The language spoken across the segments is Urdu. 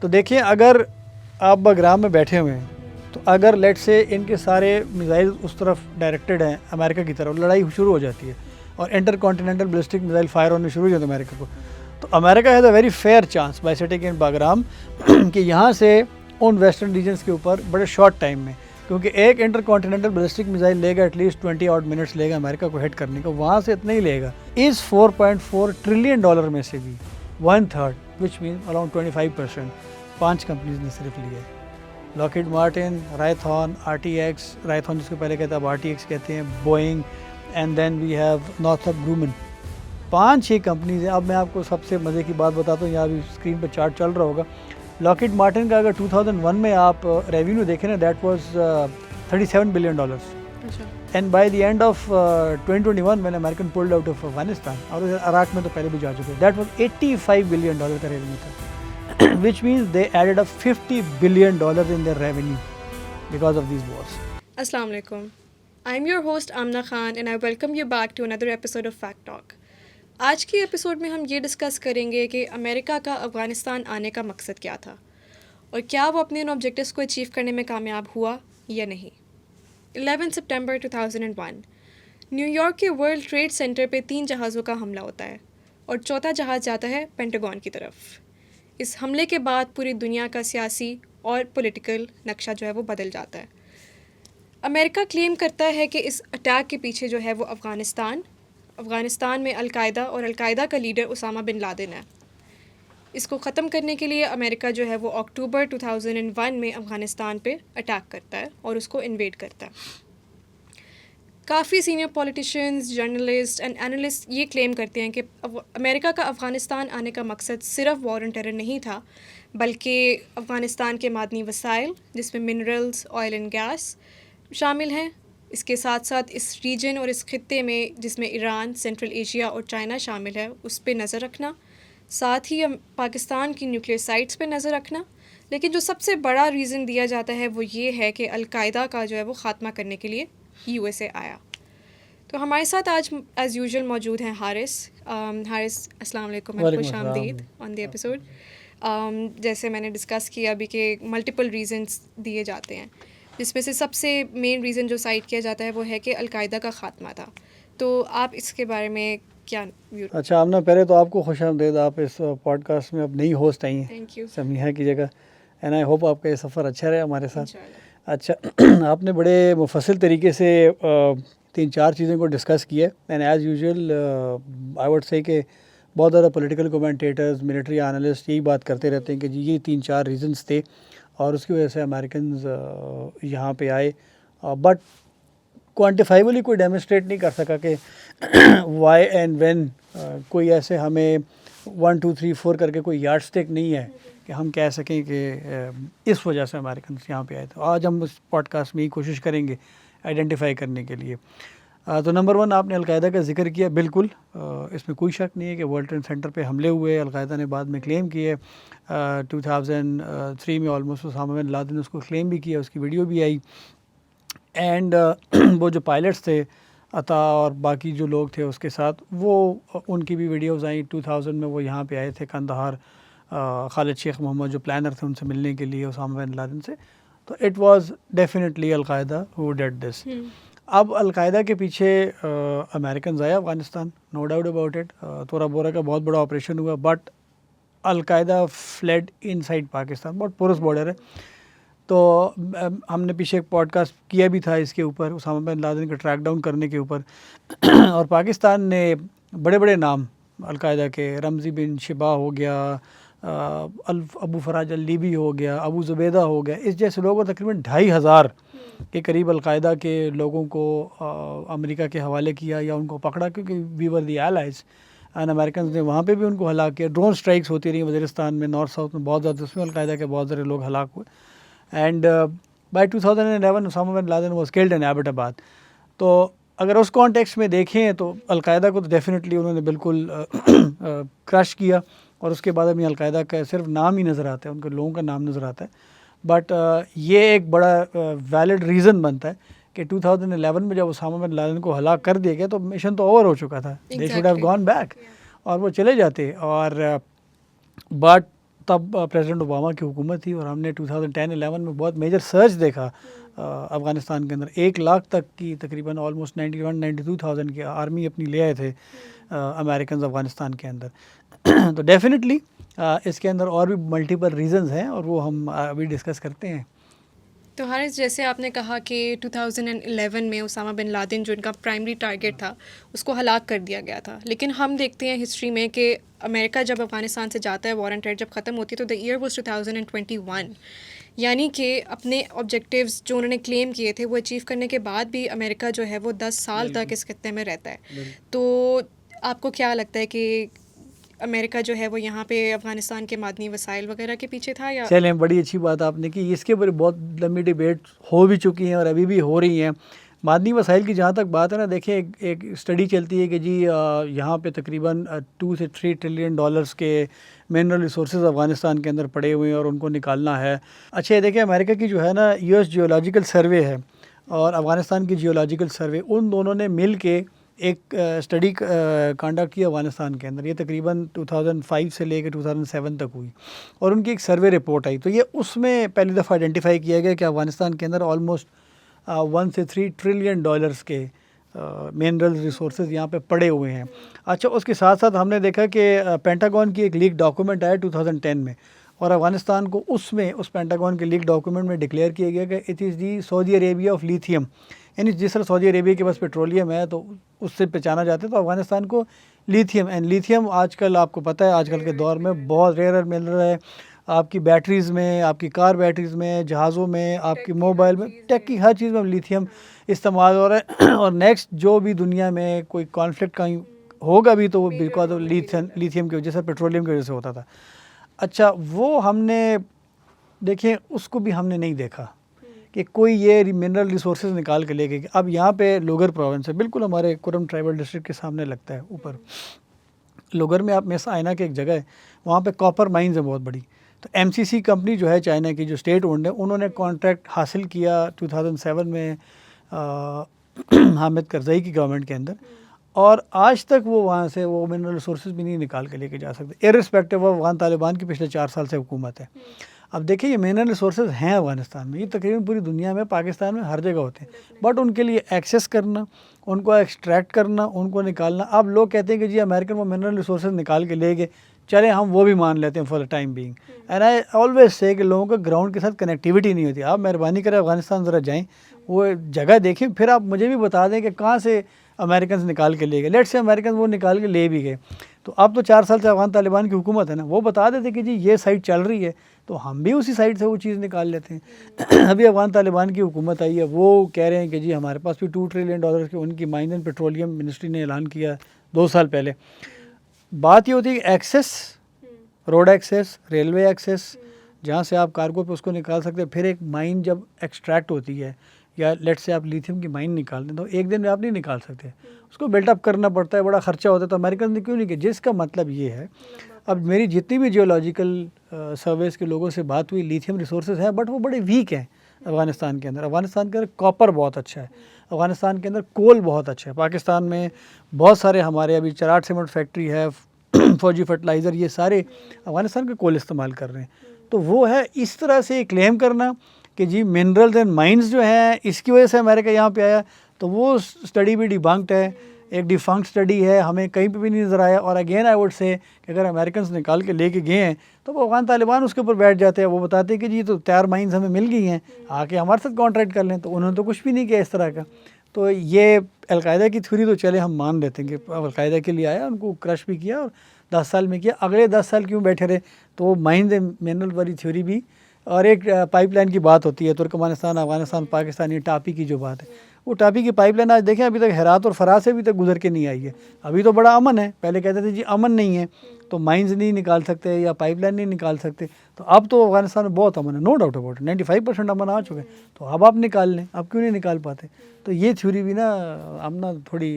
تو دیکھیں اگر آپ بگرام میں بیٹھے ہوئے ہیں تو اگر لیٹ سے ان کے سارے میزائل اس طرف ڈائریکٹڈ ہیں امریکہ کی طرف, لڑائی شروع ہو جاتی ہے اور intercontinental ballistic missile fire ہونے شروع ہو جاتے ہیں امریکہ کو, تو امریکہ has a very fair chance by sitting in Bagram کہ یہاں سے ان ویسٹرن ریجنس کے اوپر بڑے شارٹ ٹائم میں, کیونکہ ایک انٹر کانٹیننٹل بیلسٹک میزائل لے گا ایٹ لیسٹ 20 odd minutes لے گا امریکہ کو ہٹ کرنے کا, وہاں سے اتنا ہی لے گا. اس $4.4 trillion میں سے بھی 1/3 which means around 25% 5 کمپنیز نے صرف لیا ہے. لاکہیڈ مارٹن, رائتھون, RTX, رائتھون جس کو پہلے کہتے ہیں اب RTX کہتے ہیں, Boeing, and then we have Northrop Grumman. 5-6 companies ہیں. اب میں آپ کو سب سے مزے کی بات بتاتا ہوں, یہاں بھی اسکرین پہ چارٹ چل رہا ہوگا. لاکہیڈ مارٹن کا اگر 2001 میں آپ ریونیو دیکھیں نا, that was $37 billion. And by the end of 2021 when American pulled out of Afghanistan, اور عراق میں تو پہلے بھی جا چکے, دیٹ واز $85 billion کا ریونیو تھا. which means they added up $50 billion in their revenue because of these wars. Assalamu alaikum. I'm your host Amna Khan and I welcome you back to another episode of Fact Talk. آج کی ایپیسوڈ میں ہم یہ ڈسکس کریں گے کہ امریکہ کا افغانستان آنے کا مقصد کیا تھا اور کیا وہ اپنے ان آبجیکٹیوز کو اچیو کرنے میں کامیاب ہوا یا نہیں. 11 سپٹمبر 2001 نیو یارک کے ورلڈ ٹریڈ سینٹر پہ 3 جہازوں کا حملہ ہوتا ہے اور چوتھا جہاز جاتا ہے پینٹاگون کی طرف. اس حملے کے بعد پوری دنیا کا سیاسی اور پولیٹیکل نقشہ جو ہے وہ بدل جاتا ہے. امریکہ کلیم کرتا ہے کہ اس اٹیک کے پیچھے جو ہے وہ افغانستان میں القاعدہ اور القاعدہ کا لیڈر اسامہ بن لادن ہے. اس کو ختم کرنے کے لیے امریکہ جو ہے وہ اکتوبر 2001 میں افغانستان پہ اٹیک کرتا ہے اور اس کو انویڈ کرتا ہے. کافی senior politicians, journalist and analyst یہ کلیم کرتے ہیں کہ امریکہ کا افغانستان آنے کا مقصد صرف وار آن ٹیرر نہیں تھا, بلکہ افغانستان کے معدنی وسائل جس میں منرلز, آئل اینڈ گیس شامل ہیں, اس کے ساتھ ساتھ اس ریجن اور اس خطے میں جس میں ایران, سینٹرل ایشیا اور چائنا شامل ہے اس پہ نظر رکھنا, ساتھ ہی پاکستان کی نیوکلیئر سائٹس پہ نظر رکھنا. لیکن جو سب سے بڑا ریزن دیا جاتا ہے وہ یہ ہے کہ القاعدہ کا جو ہے وہ خاتمہ کرنے کے لیے USA آیا. تو ہمارے ساتھ آج ایز یوزول موجود ہیں حارث. السلام علیکم, خوش آمدید آن دی ایپیسوڈ. جیسے میں نے ڈسکس کیا ابھی کہ ملٹیپل ریزنس دیے جاتے ہیں, جس میں سے سب سے مین ریزن جو سائٹ کیا جاتا ہے وہ ہے کہ القاعدہ کا خاتمہ تھا. تو آپ اس کے بارے میں کیا ویو؟ اچھا آمنہ, پہلے تو آپ کو خوش آمدید. آپ اس پوڈ کاسٹ میں اب نئی ہوسٹ آئی ہیں. Thank you. سمیحہ کی جگہ. اینڈ آئی ہوپ آپ کا یہ سفر اچھا رہے ہمارے ساتھ. اچھا, آپ نے بڑے مفصل طریقے سے 3-4 چیزوں کو ڈسکس کیا. And as usual I would say کہ بہت زیادہ پولیٹیکل کومنٹیٹرز, ملٹری انالسٹ یہی بات کرتے رہتے ہیں کہ جی یہ 3-4 ریزنس تھے اور اس کی وجہ سے امریکنز یہاں پہ آئے, بٹ کوانٹیفائیبلی کوئی ڈیمونسٹریٹ نہیں کر سکا کہ وائی اینڈ وین. کوئی ایسے ہمیں 1 2 3 4 کر کے کوئی یارڈ اسٹک نہیں ہے کہ ہم کہہ سکیں کہ اس وجہ سے امریکنز یہاں پہ آئے تھے. آج ہم اس پوڈ کاسٹ میں ہی کوشش کریں گے آئیڈینٹیفائی کرنے کے لیے. تو نمبر 1 آپ نے القاعدہ کا ذکر کیا. بالکل اس میں کوئی شک نہیں ہے کہ ورلڈ ٹریڈ سینٹر پہ حملے ہوئے. القاعدہ نے بعد میں کلیم کیے 2003 میں آلموسٹ اسامہ بن لادن نے اس کو کلیم بھی کیا, اس کی ویڈیو بھی آئی. اینڈ وہ جو پائلٹس تھے عطا اور باقی جو لوگ تھے اس کے ساتھ, وہ ان کی بھی ویڈیوز آئیں 2000 میں. وہ یہاں پہ آئے تھے قندھار, خالد شیخ محمد جو پلانر تھے ان سے ملنے کے لیے اسامہ بن لادن سے. تو it was definitely al Qaeda who did this. اب القاعدہ کے پیچھے امریکنز آئے Afghanistan, no doubt about it. Tora Bora کا بہت بڑا آپریشن ہوا, but al Qaeda fled inside Pakistan. بہت پورس بارڈر ہے. تو ہم نے پیچھے ایک پوڈ کاسٹ کیا بھی تھا اس کے اوپر, اسامہ بن لادن کا ٹریک ڈاؤن کرنے کے اوپر. اور پاکستان نے بڑے بڑے نام القاعدہ کے, رمزی بن شبا ہو گیا, ابو فراج اللیبی ہو گیا, ابو زبیدہ ہو گیا, اس جیسے لوگوں تقریباً 2500 کے قریب القاعدہ کے لوگوں کو امریکہ کے حوالے کیا یا ان کو پکڑا, کیونکہ وی ور دی ایلائز. اینڈ امریکنز نے وہاں پہ بھی ان کو ہلاک کیا. ڈرون اسٹرائکس ہوتی رہی وزیرستان میں, نارتھ ساؤتھ میں بہت زیادہ, اس میں القاعدہ کے بہت سارے لوگ ہلاک ہوئے. And by 2011 Osama bin Laden was killed in Abbottabad. تو اگر اس کانٹیکسٹ میں دیکھیں تو القاعدہ کو تو ڈیفینیٹلی انہوں نے بالکل کرش کیا, اور اس کے بعد ابھی القاعدہ کا صرف نام ہی نظر آتا ہے, ان کے لوگوں کا نام نظر آتا ہے. بٹ یہ ایک بڑا ویلڈ ریزن بنتا ہے کہ 2011 میں جب اسامہ بن لادن کو ہلاک کر دیا گیا تو مشن تو اوور ہو چکا تھا. They should have gone back, اور وہ چلے جاتے. اور بٹ تب پریزیڈنٹ اوباما کی حکومت تھی اور ہم نے 2010-11 میں بہت میجر سرچ دیکھا افغانستان کے اندر. 1 لاکھ تک کی تقریباً آلموسٹ 91-92,000 کی آرمی اپنی لے آئے تھے امریکنز افغانستان کے اندر. تو ڈیفینیٹلی اس کے اندر اور بھی ملٹیپل ریزنز ہیں اور وہ ہم ابھی ڈسکس کرتے ہیں. تو حارث جیسے آپ نے کہا کہ 2011 میں اسامہ بن لادن جو ان کا پرائمری ٹارگیٹ تھا اس کو ہلاک کر دیا گیا تھا، لیکن ہم دیکھتے ہیں ہسٹری میں کہ امریکہ جب افغانستان سے جاتا ہے، وار اینڈ ٹریڈ جب ختم ہوتی ہے تو دا ایئر واز 2021، یعنی کہ اپنے آبجیکٹیوز جو انہوں نے کلیم کیے تھے وہ اچیو کرنے کے بعد بھی امریکہ جو ہے وہ 10 سال تک اس خطے میں رہتا ہے. تو آپ کو کیا لگتا ہے کہ امریکہ جو ہے وہ یہاں پہ افغانستان کے معدنی وسائل وغیرہ کے پیچھے تھا یا؟ چلیں، بڑی اچھی بات آپ نے کی. اس کے اوپر بہت لمبی ڈیبیٹ ہو بھی چکی ہیں اور ابھی بھی ہو رہی ہیں. معدنی وسائل کی جہاں تک بات ہے نا، دیکھیں ایک اسٹڈی چلتی ہے کہ جی یہاں پہ تقریباً 2 سے 3 ٹریلین ڈالرز کے منرل ریسورسز افغانستان کے اندر پڑے ہوئے ہیں اور ان کو نکالنا ہے. اچھا، دیکھیں امریکہ کی جو ہے نا US جیولوجیکل سروے ہے اور افغانستان کی جیولوجیکل سروے، ان دونوں نے مل کے ایک اسٹڈی کنڈکٹ کی افغانستان کے اندر. یہ تقریباً 2005 سے لے کے 2007 تک ہوئی اور ان کی ایک سروے رپورٹ آئی. تو یہ اس میں پہلی دفعہ آئیڈینٹیفائی کیا گیا کہ افغانستان کے اندر آلموسٹ 1 سے 3 ٹریلین ڈالرز کے منرل ریسورسز یہاں پہ پڑے ہوئے ہیں. اچھا، اس کے ساتھ ساتھ ہم نے دیکھا کہ پینٹاگون کی ایک لیک ڈاکومنٹ آیا 2010 میں اور افغانستان کو اس پینٹاگون کے لیک ڈاکومنٹ میں ڈکلیئر کیا گیا کہ it is the Saudi Arabia of lithium, یعنی جس طرح سعودی عربیہ کے پاس پیٹرولیم ہے تو اس سے پہچانا جاتا ہے، تو افغانستان کو لیتھیم. اینڈ لیتھیم آج کل آپ کو پتہ ہے آج کل کے دور میں بہت ریئر مل رہا ہے. آپ کی بیٹریز میں، آپ کی کار بیٹریز میں، جہازوں میں، آپ کی موبائل میں، ٹیک کی ہر چیز میں لیتھیم استعمال ہو رہا ہے. اور نیکسٹ جو بھی دنیا میں کوئی کانفلکٹ کہیں ہوگا بھی تو وہ بیکاز آف لیتھیم کی وجہ سے، پیٹرولیم کی وجہ سے ہوتا تھا. اچھا، وہ ہم نے دیکھیں اس کو بھی ہم نے نہیں دیکھا کہ کوئی یہ منرل ریسورسز نکال کے لے گئے. اب یہاں پہ لوگر پروونس ہے، بالکل ہمارے کرم ٹرائبل ڈسٹرکٹ کے سامنے لگتا ہے اوپر. لوگر میں آپ میسا آئینہ کی ایک جگہ ہے، وہاں پہ کاپر مائنز ہے بہت بڑی. تو MCC کمپنی جو ہے چائنا کی، جو اسٹیٹ اونڈ ہے، انہوں نے کانٹریکٹ حاصل کیا 2007 میں حامد کرزئی کی گورنمنٹ کے اندر، اور آج تک وہ وہاں سے وہ منرل ریسورسز بھی نہیں نکال کے لے کے جا سکتے، ارسپیکٹو آف افغان طالبان کی پچھلے 4 سال سے حکومت ہے. اب دیکھیں یہ منرل ریسورسز ہیں افغانستان میں، یہ تقریباً پوری دنیا میں، پاکستان میں ہر جگہ ہوتے ہیں، بٹ ان کے لیے ایکسیس کرنا، ان کو ایکسٹریکٹ کرنا، ان کو نکالنا. اب لوگ کہتے ہیں کہ جی امریکن وہ منرل ریسورسز نکال کے لے گئے، چلیں ہم وہ بھی مان لیتے ہیں for the time being. And I always say کہ لوگوں کو گراؤنڈ کے ساتھ کنیکٹیوٹی نہیں ہوتی. آپ مہربانی کریں افغانستان ذرا جائیں، وہ جگہ دیکھیں، پھر آپ مجھے بھی بتا دیں کہ کہاں سے امریکنز نکال کے لے گئے. لیٹ سے امریکنز وہ نکال کے لے بھی گئے، تو اب تو 4 سال سے افغان طالبان کی حکومت ہے نا، وہ بتا دیتے کہ جی یہ سائٹ چل رہی ہے تو ہم بھی اسی سائٹ سے وہ چیز نکال لیتے ہیں. ابھی افغان طالبان کی حکومت آئی ہے، وہ کہہ رہے ہیں کہ جی ہمارے پاس بھی 2 ٹریلین ڈالر کے ان کی مائنز اینڈ پیٹرولیم منسٹری نے اعلان کیا 2 سال پہلے. بات یہ ہوتی ہے کہ access, road access, railway access, جہاں سے آپ کارگو پہ اس کو نکال سکتے ہیں. پھر ایک مائن جب ایکسٹریکٹ ہوتی ہے یا لیٹ سے آپ لیتھیم کی مائن نکال دیں تو ایک دن میں آپ نہیں نکال سکتے، اس کو بلٹ اپ کرنا پڑتا ہے، بڑا خرچہ ہوتا ہے. تو امریکن نے کیوں نہیں کیا؟ جس کا مطلب یہ ہے، اب میری جتنی بھی جیولوجیکل سرویز کے لوگوں سے بات ہوئی، لیتھیم ریسورسز ہیں بٹ وہ بڑے ویک ہیں افغانستان کے اندر. افغانستان کے اندر کاپر بہت اچھا ہے، افغانستان کے اندر کول بہت اچھا ہے. پاکستان میں بہت سارے ہمارے ابھی چراٹ سیمنٹ فیکٹری ہے، فوجی فرٹیلائزر، یہ سارے افغانستان کے کول استعمال کر رہے ہیں. تو وہ ہے اس طرح سے کلیم کرنا کہ جی منرلز اینڈ مائنز جو ہیں اس کی وجہ سے امریکہ یہاں پہ آیا، تو وہ اسٹڈی بھی ڈیبنکڈ ہے، ایک ڈیفنکٹ اسٹڈی ہے، ہمیں کہیں پہ بھی نہیں نظر آیا. اور اگین آئی ووڈ سے کہ اگر امریکنز نکال کے لے کے گئے ہیں تو وہ افغان طالبان اس کے اوپر بیٹھ جاتے ہیں، وہ بتاتے ہیں کہ جی تو تیار مائنز ہمیں مل گئی ہیں، آ کے ہمارے ساتھ کانٹریکٹ کر لیں. تو انہوں نے تو کچھ بھی نہیں کیا اس طرح کا. تو یہ القاعدہ کی تھیوری تو چلے ہم مان لیتے ہیں کہ القاعدہ کے لیے آیا، ان کو کرش بھی کیا اور 10 سال میں کیا. اگلے 10 سال کیوں بیٹھے رہے؟ تو وہ مائنز منرل والی تھیوری بھی. اور ایک پائپ لائن کی بات ہوتی ہے، ترکمانستان، افغانستان، پاکستان، یہ ٹاپی کی جو بات ہے، وہ ٹاپی کی پائپ لائن آج دیکھیں ابھی تک ہرات اور فرا سے ابھی تک گزر کے نہیں آئی ہے. ابھی تو بڑا امن ہے، پہلے کہتے تھے جی امن نہیں ہے تو مائنز نہیں نکال سکتے یا پائپ لائن نہیں نکال سکتے. تو اب تو افغانستان میں بہت امن ہے، نو ڈاؤٹ اباؤٹ 95% امن آ چکے ہیں. تو اب آپ نکال لیں، اب کیوں نہیں نکال پاتے؟ تو یہ تھیوری بھی نا ہم نا تھوڑی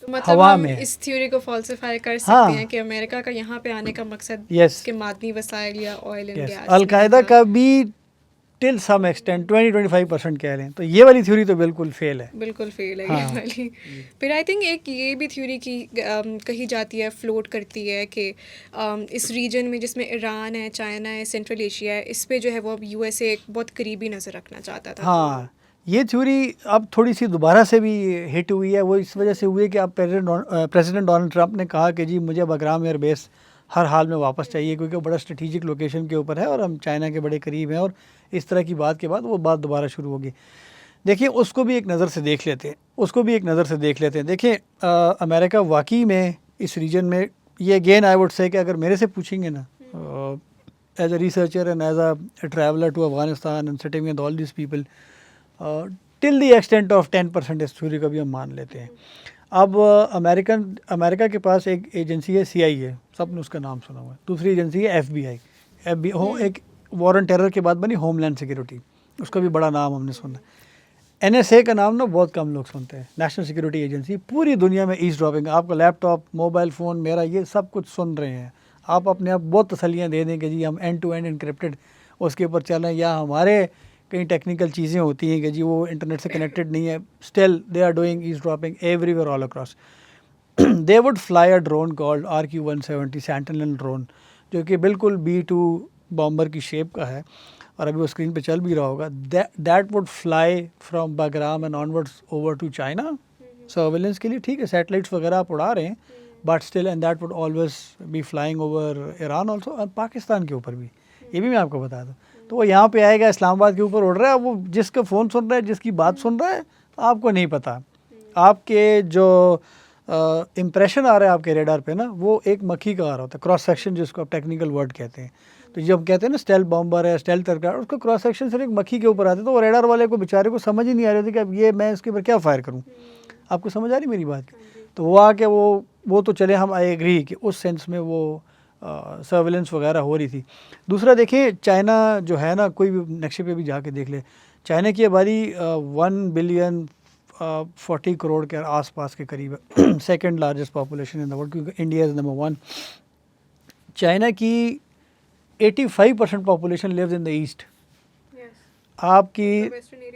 مطلب ہم اس تھیوری کو فالسیفائی کر سکتے ہیں کہ امریکہ کا یہاں پہ آنے کا مقصد اس کے معدنی وسائل یا آئل اینڈ گیس. القاعدہ کا بھی ٹل سم ایکسٹینٹ 20-25% کہہ لیں. تو یہ والی تھیوری تو بالکل فیل ہے. بالکل فیل ہے یہ والی. پھر آئی تھنک ایک یہ بھی تھیوری کی کہی جاتی ہے, فلوٹ کرتی ہے کہ اس ریجن میں جس میں ایران ہے, چائنا ہے, سینٹرل ایشیا ہے, اس پہ جو ہے وہ یو ایس اے بہت قریبی نظر رکھنا چاہتا تھا. ہاں, یہ تھیوری اب تھوڑی سی دوبارہ سے بھی ہٹ ہوئی ہے. وہ اس وجہ سے ہوئی ہے کہ اب پریزیڈنٹ ڈونلڈ ٹرمپ نے کہا کہ جی مجھے بگرام ایئر بیس ہر حال میں واپس چاہیے, کیونکہ وہ بڑا اسٹریٹجک لوکیشن کے اوپر ہے اور ہم چائنا کے بڑے قریب ہیں. اور اس طرح کی بات کے بعد وہ بات دوبارہ شروع ہوگی. دیکھیں اس کو بھی ایک نظر سے دیکھ لیتے ہیں. دیکھیں امریکہ واقعی میں اس ریجن میں, یہ اگین آئی ووڈ سے کہ اگر میرے سے پوچھیں گے نا, as a researcher and as a traveller to Afghanistan and sitting with all these people, till the extent of 10% اس تھیوری کو بھی ہم مان لیتے ہیں. اب امریکہ کے پاس ایک ایجنسی ہے CIA, سب نے اس کا نام سنا ہوا ہے. دوسری ایجنسی ہے FBI. ایک وار اینڈ ٹیرر کے بعد بنی ہوم لینڈ سیکورٹی, اس کا بھی بڑا نام ہم نے سنا. NSA کا نام نا بہت کم لوگ سنتے ہیں. نیشنل سیکورٹی ایجنسی, پوری دنیا میں ایز ڈراپنگ, آپ کا لیپ ٹاپ, موبائل فون میرا, یہ سب کچھ سن رہے ہیں. آپ اپنے آپ بہت تسلیاں دے دیں کہ جی ہم اینڈ ٹو اینڈ انکرپٹڈ اس کے اوپر چل رہے ہیں, یا ہمارے کئی ٹیکنیکل چیزیں ہوتی ہیں کہ جی وہ انٹرنیٹ سے کنیکٹڈ نہیں ہے, still they are doing as dropping everywhere all across. They would fly a drone called RQ-170 sentinel drone, جو کہ بالکل B-2 بامبر کی شیپ کا ہے, اور ابھی وہ اسکرین پہ چل بھی رہا ہوگا. That would fly from Bagram and onwards over to China surveillance کے لیے. ٹھیک ہے, سیٹلائٹس وغیرہ آپ اڑا رہے ہیں, but still and that would always be flying over Iran also, اور پاکستان کے اوپر بھی. یہ بھی میں آپ کو بتا دوں. تو وہ یہاں پہ آئے گا, اسلام آباد کے اوپر اڑ رہا ہے, وہ جس کا فون سن رہا ہے, جس کی بات سن رہا ہے, آپ کو نہیں پتا. آپ کے جو امپریشن آ رہا ہے آپ کے ریڈار پہ نا, وہ ایک مکھی کا آ رہا ہوتا ہے, کراس سیکشن جس کو آپ ٹیکنیکل ورڈ کہتے ہیں. تو جب کہتے ہیں نا اسٹیل بامبر ہے, اسٹیل ترکار, اس کا کراس سیکشن صرف ایک مکھی کے اوپر آتا ہے. تو وہ ریڈار والے کو بیچارے کو سمجھ ہی نہیں آ رہی تھی کہ اب یہ میں اس کے اوپر کیا فائر کروں. آپ کو سمجھ آ رہی میری بات؟ تو وہ آ کے وہ تو چلے, ہم آئی ایگری کہ اس سینس میں وہ سرویلنس وغیرہ ہو رہی تھی. دوسرا دیکھیں چائنا جو ہے نا, کوئی بھی نقشے پہ بھی جا کے دیکھ لے, چائنا کی آبادی 1,040 کروڑ کے آس پاس کے قریب ہے. Second largest population in the world, کیونکہ انڈیا از نمبر 1. چائنا کی 85% population lives in the east. آپ کی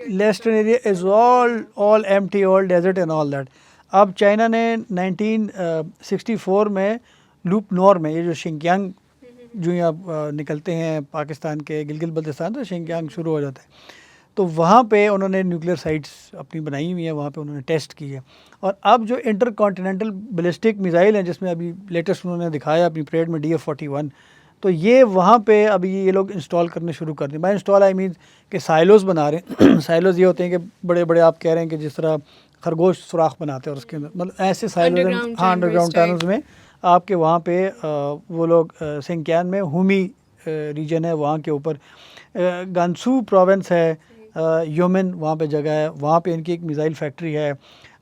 western area is all empty, all desert and all that. اب چائنا نے 1964 میں لوپ نور میں, یہ جو شنکیانگ جو ہی آپ نکلتے ہیں پاکستان کے گلگت بلتستان, تو شنکیانگ شروع ہو جاتا ہے, تو وہاں پہ انہوں نے نیوکلیئر سائٹس اپنی بنائی ہوئی ہیں, وہاں پہ انہوں نے ٹیسٹ کی ہے. اور اب جو انٹر کانٹیننٹل بیلسٹک میزائل ہیں, جس میں ابھی لیٹسٹ انہوں نے دکھایا اپنی پریڈ میں DF-41, تو یہ وہاں پہ ابھی یہ لوگ انسٹال کرنے شروع کر دیں. بائی انسٹال آئی مین کہ سائلوز بنا رہے ہیں. سائلوز یہ ہوتے ہیں کہ بڑے بڑے, آپ کہہ رہے ہیں کہ جس طرح خرگوش سوراخ بناتے ہیں, اور اس کے اندر مطلب ایسے سائلوز, ہاں انڈر گراؤنڈ ٹنلز میں آپ کے وہاں پہ وہ لوگ سنکیان میں ہومی ریجن ہے, وہاں کے اوپر گانسو پروونس ہے, یومن وہاں پہ جگہ ہے, وہاں پہ ان کی ایک میزائل فیکٹری ہے.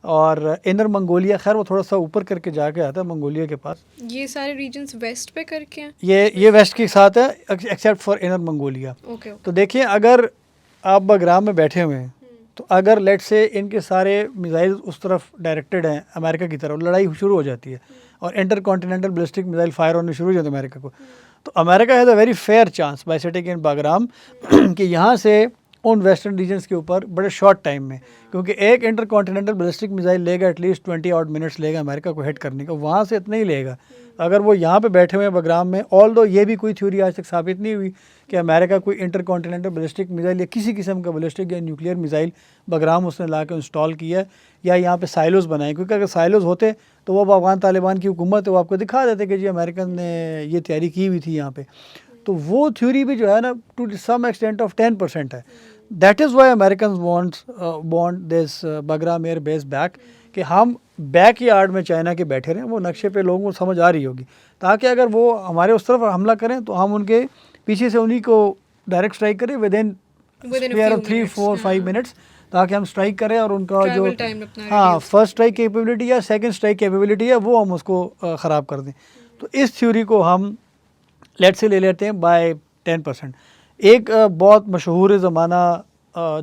اور انر منگولیا, خیر وہ تھوڑا سا اوپر کر کے جا کے آتا ہے منگولیا کے پاس. یہ سارے ریجنز ویسٹ پہ کر کے ہیں, یہ ویسٹ کے ساتھ ہے ایکسیپٹ فار انر منگولیا. تو دیکھیں اگر آپ بگرام میں بیٹھے ہوئے ہیں, تو اگر لیٹ سے ان کے سارے میزائل اس طرف ڈائریکٹڈ ہیں امریکہ کی طرف, لڑائی شروع ہو جاتی ہے اور intercontinental ballistic missile fire ہونے شروع ہو جاتے ہیں امریکہ کو, تو امریکہ has a very fair chance by sitting in Bagram کہ یہاں سے ان ویسٹرن ریجنس کے اوپر بڑے شارٹ ٹائم میں, کیونکہ ایک انٹر کانٹیننٹل بیلسٹک میزائل لے گا ایٹ لیسٹ 20 odd minutes لے گا امریکہ کو ہٹ کرنے کا, وہاں سے اتنا ہی لے گا. اگر وہ یہاں پہ بیٹھے ہوئے ہیں بگرام میں, آل دو یہ بھی کوئی تھیوری آج تک ثابت نہیں ہوئی کہ امریکہ کوئی انٹر کانٹیننٹل بیلسٹک میزائل یا کسی قسم کا بیلسٹک یا نیوکلیئر میزائل بگرام اس نے لا کے انسٹال کیا ہے یا یہاں پہ سائلوز بنائے. کیونکہ اگر سائلوز ہوتے تو وہ افغان طالبان کی حکومت ہے, وہ آپ کو دکھا دیتے کہ جی امریکن نے یہ تیاری کی ہوئی تھی یہاں پہ. تو وہ تھیوری بھی جو ہے نا ٹو سم ایکسٹینٹ آف 10% ہے. That is why Americans want this Bagram air base back, کہ ہم بیک یارڈ میں چائنا کے بیٹھے رہیں. وہ نقشے پہ لوگوں کو سمجھ آ رہی ہوگی, تاکہ اگر وہ ہمارے اس طرف حملہ کریں تو ہم ان کے پیچھے سے انہی کو ڈائریکٹ اسٹرائک کریں ود ان 3-4-5 منٹس, تاکہ ہم اسٹرائک کریں اور ان کا جو ہاں فرسٹ اسٹرائک کیپیبلٹی یا سیکنڈ اسٹرائک کیپیبلٹی ہے وہ ہم اس کو خراب کر دیں. تو اس تھیوری کو ہم لیٹ سے لے لیتے ہیں بائی 10%. ایک بہت مشہور زمانہ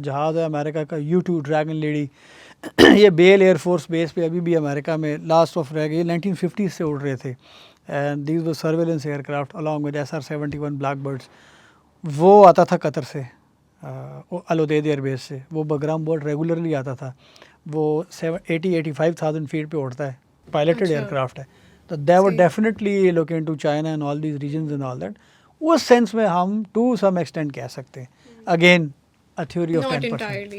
جہاز ہے امریکہ کا U-2 ڈریگن لیڈی, یہ بیل ایئر فورس بیس پہ ابھی بھی امریکہ میں لاسٹ آف رہ گئی, 1950 سے اڑ رہے تھے. And these were surveillance aircraft along with SR-71 blackbirds. وہ آتا تھا قطر سے, الودید ایئر بیس سے. وہ بگرام بورڈ ریگولرلی آتا تھا. وہ 80,000-85,000 فیٹ پہ اڑتا ہے, پائلٹڈ ایئر کرافٹ ہے. تو they were definitely look in to China and all these regions and all that. اس سینس میں ہم ٹو سم ایکسٹینٹ کہہ سکتے ہیں. Again a theory of 10%.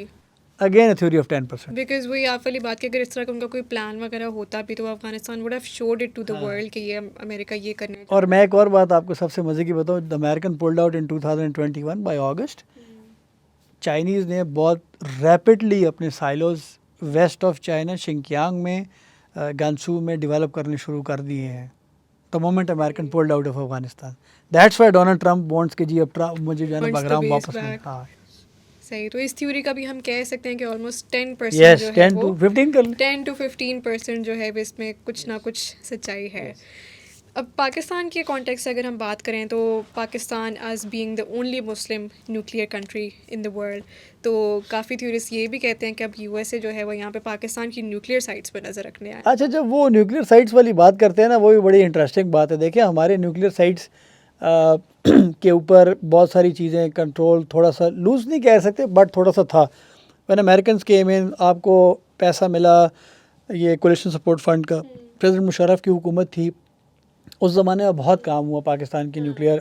Again a theory of 10%. Because وہی آپ والی بات کہ اگر اس طرح کا ان کا کوئی پلان وغیرہ ہوتا بھی تو Afghanistan would have showed it to the world کہ یہ امریکہ یہ کرنے. اور میں ایک اور بات آپ کو سب سے مزے کی بتاؤں, the American pulled out in 2021 by August. Chinese نے بہت ریپڈلی اپنے سائلوز ویسٹ آف چائنا شنکیانگ میں گانسو میں ڈیولپ کرنے شروع کر دیے ہیں the moment American pulled out of Afghanistan. That's why Donald Trump wants کہ جی اب مجھے جو ہے نا بگرام واپس لیں. ہاں صحیح. تو اس تھیوری کا بھی ہم کہہ سکتے ہیں کہ آلموسٹ 10% یس جو ہے 10 to 15 کر لیں. 10 to 15% جو ہے اس میں کچھ نہ کچھ سچائی ہے. اب پاکستان کے کانٹیکس سے اگر ہم بات کریں تو Pakistan as being the only Muslim nuclear country in the world, تو کافی تھیوریسٹ یہ بھی کہتے ہیں کہ اب یو ایس اے جو ہے وہ یہاں پہ پاکستان کی نیوکلیئر سائٹس پہ نظر رکھنے آئے. اچھا جب وہ نیوکلیئر سائٹس والی بات کرتے ہیں نا, وہ بھی بڑی انٹرسٹنگ بات ہے. دیکھیں ہمارے نیوکلیئر سائٹس کے اوپر بہت ساری چیزیں کنٹرول تھوڑا سا لوز نہیں کہہ سکتے بٹ تھوڑا سا تھا. وین امیریکنس کے میں آپ کو پیسہ ملا یہ کولیشن سپورٹ فنڈ کا, پریزیڈنٹ مشرف کی حکومت تھی, اس زمانے میں بہت کام ہوا پاکستان کی نیوکلیئر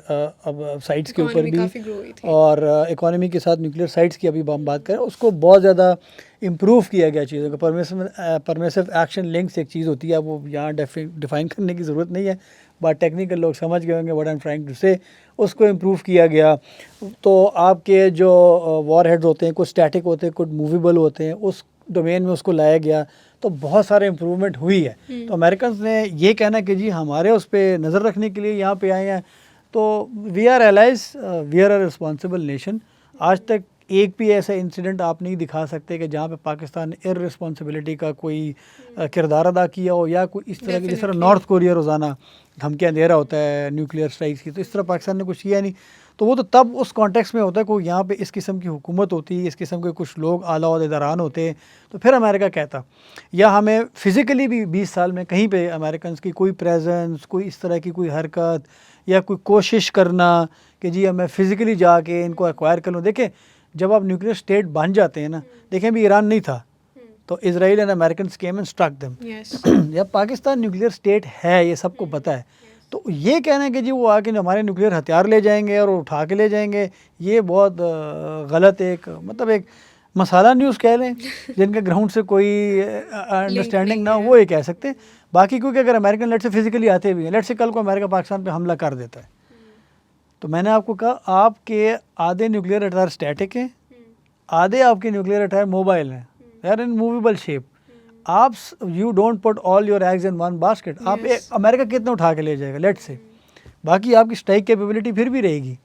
سائٹس کے اوپر بھی, اور اکانومی کے ساتھ نیوکلیئر سائٹس کی ابھی ہم بات کریں اس کو بہت زیادہ امپروو کیا گیا چیزوں کا. پرمیسو ایکشن لنکس ایک چیز ہوتی ہے, وہ یہاں ڈیفائن کرنے کی ضرورت نہیں ہے بٹ ٹیکنیکل لوگ سمجھ گئے ہوں گے what I am trying to say. اس کو امپروو کیا گیا. تو آپ کے جو وار ہیڈز ہوتے ہیں کچھ اسٹیٹک ہوتے ہیں کچھ موویبل ہوتے ہیں, اس ڈومین میں اس کو لایا گیا تو بہت سارے امپروومنٹ ہوئی ہے. تو امریکنز نے یہ کہنا کہ جی ہمارے اس پہ نظر رکھنے کے لیے یہاں پہ آئے ہیں, تو we are allies, we are a responsible nation. آج تک ایک بھی ایسا انسیڈنٹ آپ نہیں دکھا سکتے کہ جہاں پہ پاکستان نے ارسپانسبلٹی کا کوئی کردار ادا کیا ہو, یا کوئی اس طرح کی جس طرح نارتھ کوریا روزانہ دھمکیاں دے رہا ہوتا ہے نیوکلیئر اسٹرائکس کی, تو اس طرح پاکستان نے کچھ کیا نہیں. تو وہ تو تب اس کانٹیکس میں ہوتا ہے کوئی یہاں پہ اس قسم کی حکومت ہوتی, اس قسم کے کچھ لوگ اعلیٰ عہدیداران ہوتے, تو پھر امریکہ کہتا. یا ہمیں فزیکلی بھی 20 سال میں کہیں پہ امریکنس کی کوئی پریزنس, کوئی اس طرح کی کوئی حرکت یا کوئی کوشش کرنا کہ جی ہمیں فزیکلی جا کے ان کو ایکوائر کر لوں. دیکھیں جب آپ نیوکلیئر اسٹیٹ بن جاتے ہیں نا, دیکھیں بھی ایران نہیں تھا تو Israel and Americans came and struck them. جب پاکستان نیوکلیئر اسٹیٹ ہے یہ سب کو پتہ ہے, تو یہ کہنا ہے کہ جی وہ آ کے ہمارے نیوکلیئر ہتھیار لے جائیں گے اور اٹھا کے لے جائیں گے, یہ بہت غلط ایک مطلب ایک مسالہ نیوز کہہ لیں جن کے گراؤنڈ سے کوئی انڈرسٹینڈنگ نہ ہو, وہ یہ کہہ سکتے ہیں. باقی کیونکہ اگر امریکن لیٹ سے فزیکلی آتے بھی ہیں, لیٹ سے کل کو امریکہ پاکستان پہ حملہ کر دیتا ہے, تو میں نے آپ کو کہا آپ کے آدھے نیوکلیئر ہتھیار اسٹیٹک ہیں, آدھے آپ کے نیوکلیئر ہتھیار موبائل ہیں, they are in movable shape. آپ you don't put all your eggs in one basket. آپ امریکہ کتنے اٹھا کے لے جائے گا لیٹ سے, باقی آپ کی اسٹرائک کیپیبلٹی پھر بھی رہے گی.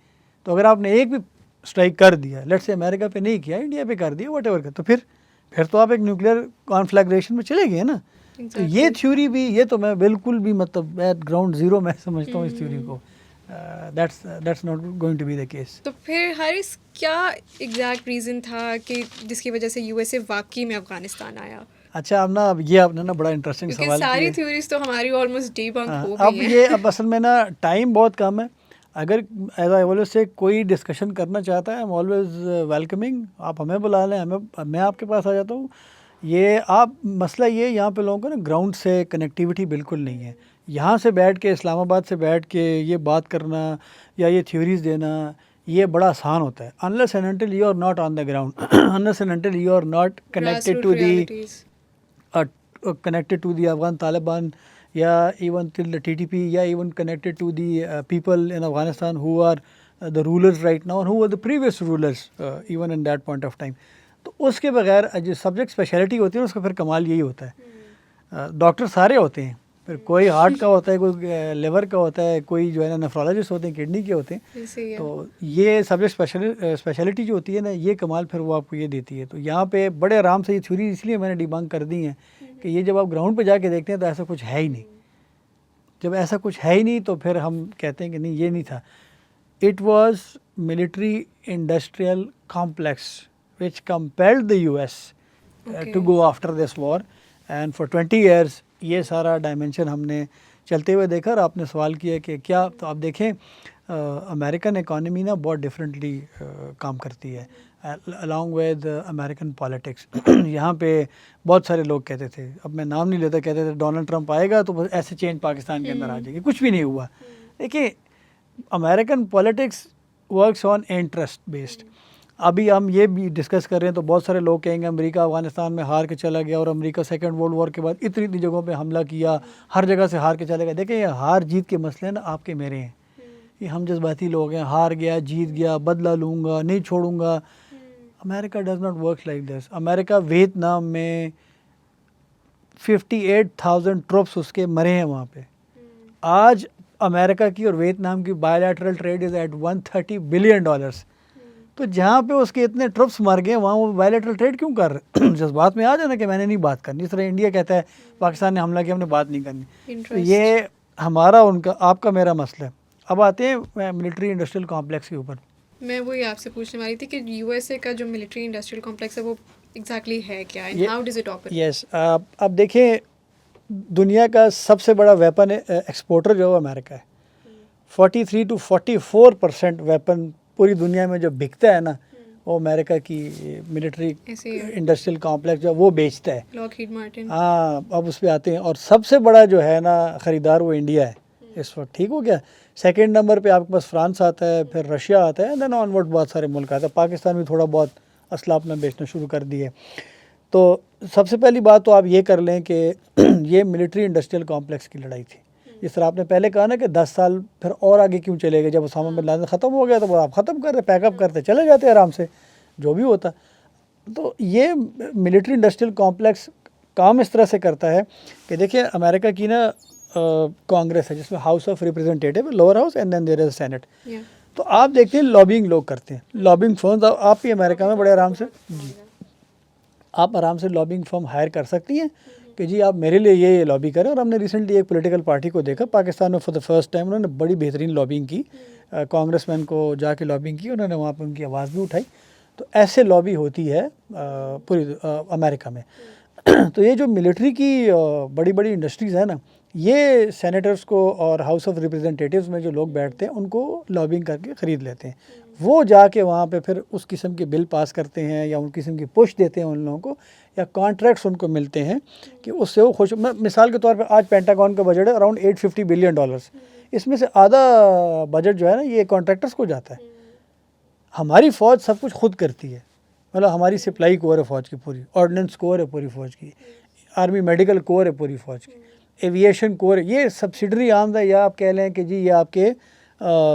تو اگر آپ نے ایک بھی اسٹرائک کر دیا, لیٹ سے امریکہ پہ نہیں کیا, انڈیا پہ کر دیا, واٹ ایور, تو پھر تو آپ ایک نیوکلیئر کانفلیگریشن میں چلے گئے نا. تو یہ تھیوری بھی, یہ تو میں بالکل بھی مطلب ایٹ گراؤنڈ زیرو میں سمجھتا ہوں اس تھیوری کو. that's not going to be the case. تو پھر حارث کیا ایگزیکٹ ریزن تھا کہ جس کی وجہ سے یو ایس اے واقعی میں افغانستان آیا؟ اچھا اب نا یہ آپ نے نا بڑا انٹرسٹنگ سوال کیا. ساری تھیوریز تو ہماری آلموسٹ ڈی بنک ہو اب گئی ہیں. یہ اب اصل میں نا ٹائم بہت کم ہے. اگر ایز آئی آلویز سے کوئی ڈسکشن کرنا چاہتا ہے, آئی ایم آلویز ویلکمنگ. آپ ہمیں بلا لیں, میں آپ کے پاس آ جاتا ہوں. یہ آپ مسئلہ یہ یہاں پہ لوگوں کو نا گراؤنڈ سے کنیکٹیوٹی بالکل نہیں ہے. یہاں سے بیٹھ کے اسلام آباد سے بیٹھ کے یہ بات کرنا یا یہ تھیوریز دینا یہ بڑا آسان ہوتا ہے. unless and until you are not on the ground, unless and until you are not connected to the connected to the Afghan Taliban, یا even till the TTP, یا even connected to the people in Afghanistan who are the rulers right now and who were the previous rulers even in that point of time. تو اس کے بغیر جو سبجیکٹ اسپیشلٹی ہوتی ہے اس کا پھر کمال یہی ہوتا ہے. ڈاکٹر سارے ہوتے ہیں, پھر کوئی ہارٹ کا ہوتا ہے, کوئی لیور کا ہوتا ہے, کوئی جو ہے نا نیفرولوجسٹ ہوتے ہیں, کڈنی کے ہوتے ہیں. تو یہ سبجیکٹ اسپیشلٹی جو ہوتی ہے نا یہ کمال پھر وہ آپ کو یہ دیتی ہے. تو یہاں پہ بڑے آرام سے یہ تھیوری اس لیے میں نے ڈیبنک کر دی ہیں کہ یہ جب آپ گراؤنڈ پہ جا کے دیکھتے ہیں تو ایسا کچھ ہے ہی نہیں. جب ایسا کچھ ہے ہی نہیں تو پھر ہم کہتے ہیں کہ نہیں یہ نہیں تھا. It was military industrial complex which compelled the US to go after this war, and for 20 years یہ سارا ڈائمنشن ہم نے چلتے ہوئے دیکھا. اور آپ نے سوال کیا کہ کیا, تو آپ دیکھیں امریکن اکانومی نا بہت ڈفرینٹلی کام کرتی ہے along with امریکن پالیٹکس. یہاں پہ بہت سارے لوگ کہتے تھے, اب میں نام نہیں لیتا, کہتے تھے ڈونلڈ ٹرمپ آئے گا تو بس ایسے چینج پاکستان کے اندر آ جائے گی. کچھ بھی نہیں ہوا. دیکھیے American politics works on interest based. ابھی ہم یہ بھی ڈسکس کر رہے ہیں تو بہت سارے لوگ کہیں گے امریکہ افغانستان میں ہار کے چلا گیا اور امریکہ سیکنڈ ورلڈ وار کے بعد اتنی جگہوں پہ حملہ کیا, ہر جگہ سے ہار کے چلے گیا. دیکھیں یہ ہار جیت کے مسئلے نا آپ کے میرے ہیں. یہ ہم جذباتی لوگ ہیں, ہار گیا جیت گیا بدلہ لوں گا نہیں چھوڑوں گا. امریکہ does not work like this. امریکہ ویتنام میں 58,000 ٹروپس اس کے مرے ہیں وہاں پہ. آج امریکہ کی اور ویتنام کی bilateral trade is at $130 billion. تو جہاں پہ اس کے اتنے ٹرپس مر گئے وہاں وہ بائیلیٹرل ٹریڈ کیوں کر رہے؟ جذبات میں آ جانا کہ میں نے نہیں بات کرنی. اس طرح انڈیا کہتا ہے پاکستان نے حملہ کیا ہم نے بات نہیں کرنی. تو یہ ہمارا ان کا آپ کا میرا مسئلہ ہے. اب آتے ہیں ملٹری انڈسٹریل کمپلیکس کے اوپر. میں وہی آپ سے پوچھنے والی تھی کہ یو ایس اے کا جو ملٹری انڈسٹریل کمپلیکس ہے وہ ایگزیکٹلی ہے کیا, and how does it operate? Yes, اب دیکھیں دنیا کا سب سے بڑا ویپن ایکسپورٹر جو ہے امریکہ ہے. 43 to 44% ویپن پوری دنیا میں جو بکتا ہے نا وہ امریکہ کی ملٹری انڈسٹریل کمپلیکس جو وہ بیچتا ہے. لاکہیڈ مارٹن. ہاں اب اس پہ آتے ہیں. اور سب سے بڑا جو ہے نا خریدار وہ انڈیا ہے اس وقت. ٹھیک ہو گیا. سیکنڈ نمبر پہ آپ کے پاس فرانس آتا ہے, پھر رشیا آتا ہے, دین آن ورڈ بہت سارے ملک آتے ہیں. پاکستان بھی تھوڑا بہت اسلحہ اپنا بیچنا شروع کر دیے. تو سب سے پہلی بات تو آپ یہ کر لیں کہ یہ ملٹری انڈسٹریل کمپلیکس کی لڑائی تھی. جس طرح آپ نے پہلے کہا نا کہ 10 سال پھر اور آگے کیوں چلے گئے, جب اسامہ بن لادن ختم ہو گیا تو وہ آپ ختم کرتے پیک اپ کرتے چلے جاتے آرام سے جو بھی ہوتا. تو یہ ملٹری انڈسٹریل کمپلیکس کام اس طرح سے کرتا ہے کہ دیکھیں امریکہ کی نا کانگریس ہے جس میں house of representative, lower house, and then there is senate. تو آپ دیکھتے ہیں لابنگ لوگ کرتے ہیں, لابنگ فرمز. آپ بھی امریکہ میں بڑے آرام سے جی آپ آرام سے لابنگ فرم ہائر کر سکتی ہیں کہ جی آپ میرے لیے یہ لابی کریں. اور ہم نے ریسنٹلی ایک پولیٹیکل پارٹی کو دیکھا پاکستان میں فار دا فرسٹ ٹائم, انہوں نے بڑی بہترین لابنگ کی, کانگریس مین کو جا کے لابنگ کی, انہوں نے وہاں پہ ان کی آواز بھی اٹھائی. تو ایسے لابی ہوتی ہے پوری امریکہ میں. تو یہ جو ملٹری کی بڑی بڑی انڈسٹریز ہیں نا یہ سینیٹرز کو اور ہاؤس آف ریپرزینٹیٹیوز میں جو لوگ بیٹھتے ہیں ان کو لابنگ کر کے خرید لیتے ہیں. وہ جا کے وہاں پہ پھر اس قسم کے بل پاس کرتے ہیں یا ان قسم کی پش دیتے ہیں ان لوگوں کو, یا کانٹریکٹس ان کو ملتے ہیں کہ اس سے وہ خوش. مثال کے طور پہ آج پینٹاگون کا بجٹ ہے اراؤنڈ $850 بلین. اس میں سے آدھا بجٹ جو ہے نا یہ کانٹریکٹرس کو جاتا ہے. ہماری فوج سب کچھ خود کرتی ہے, مطلب ہماری سپلائی کور ہے فوج کی پوری, آرڈننس کور ہے پوری فوج کی, آرمی میڈیکل کور ہے پوری فوج کی, ایویشن کور ہے. یہ سبسڈری آرمز ہے, یا آپ کہہ لیں کہ جی یہ آپ کے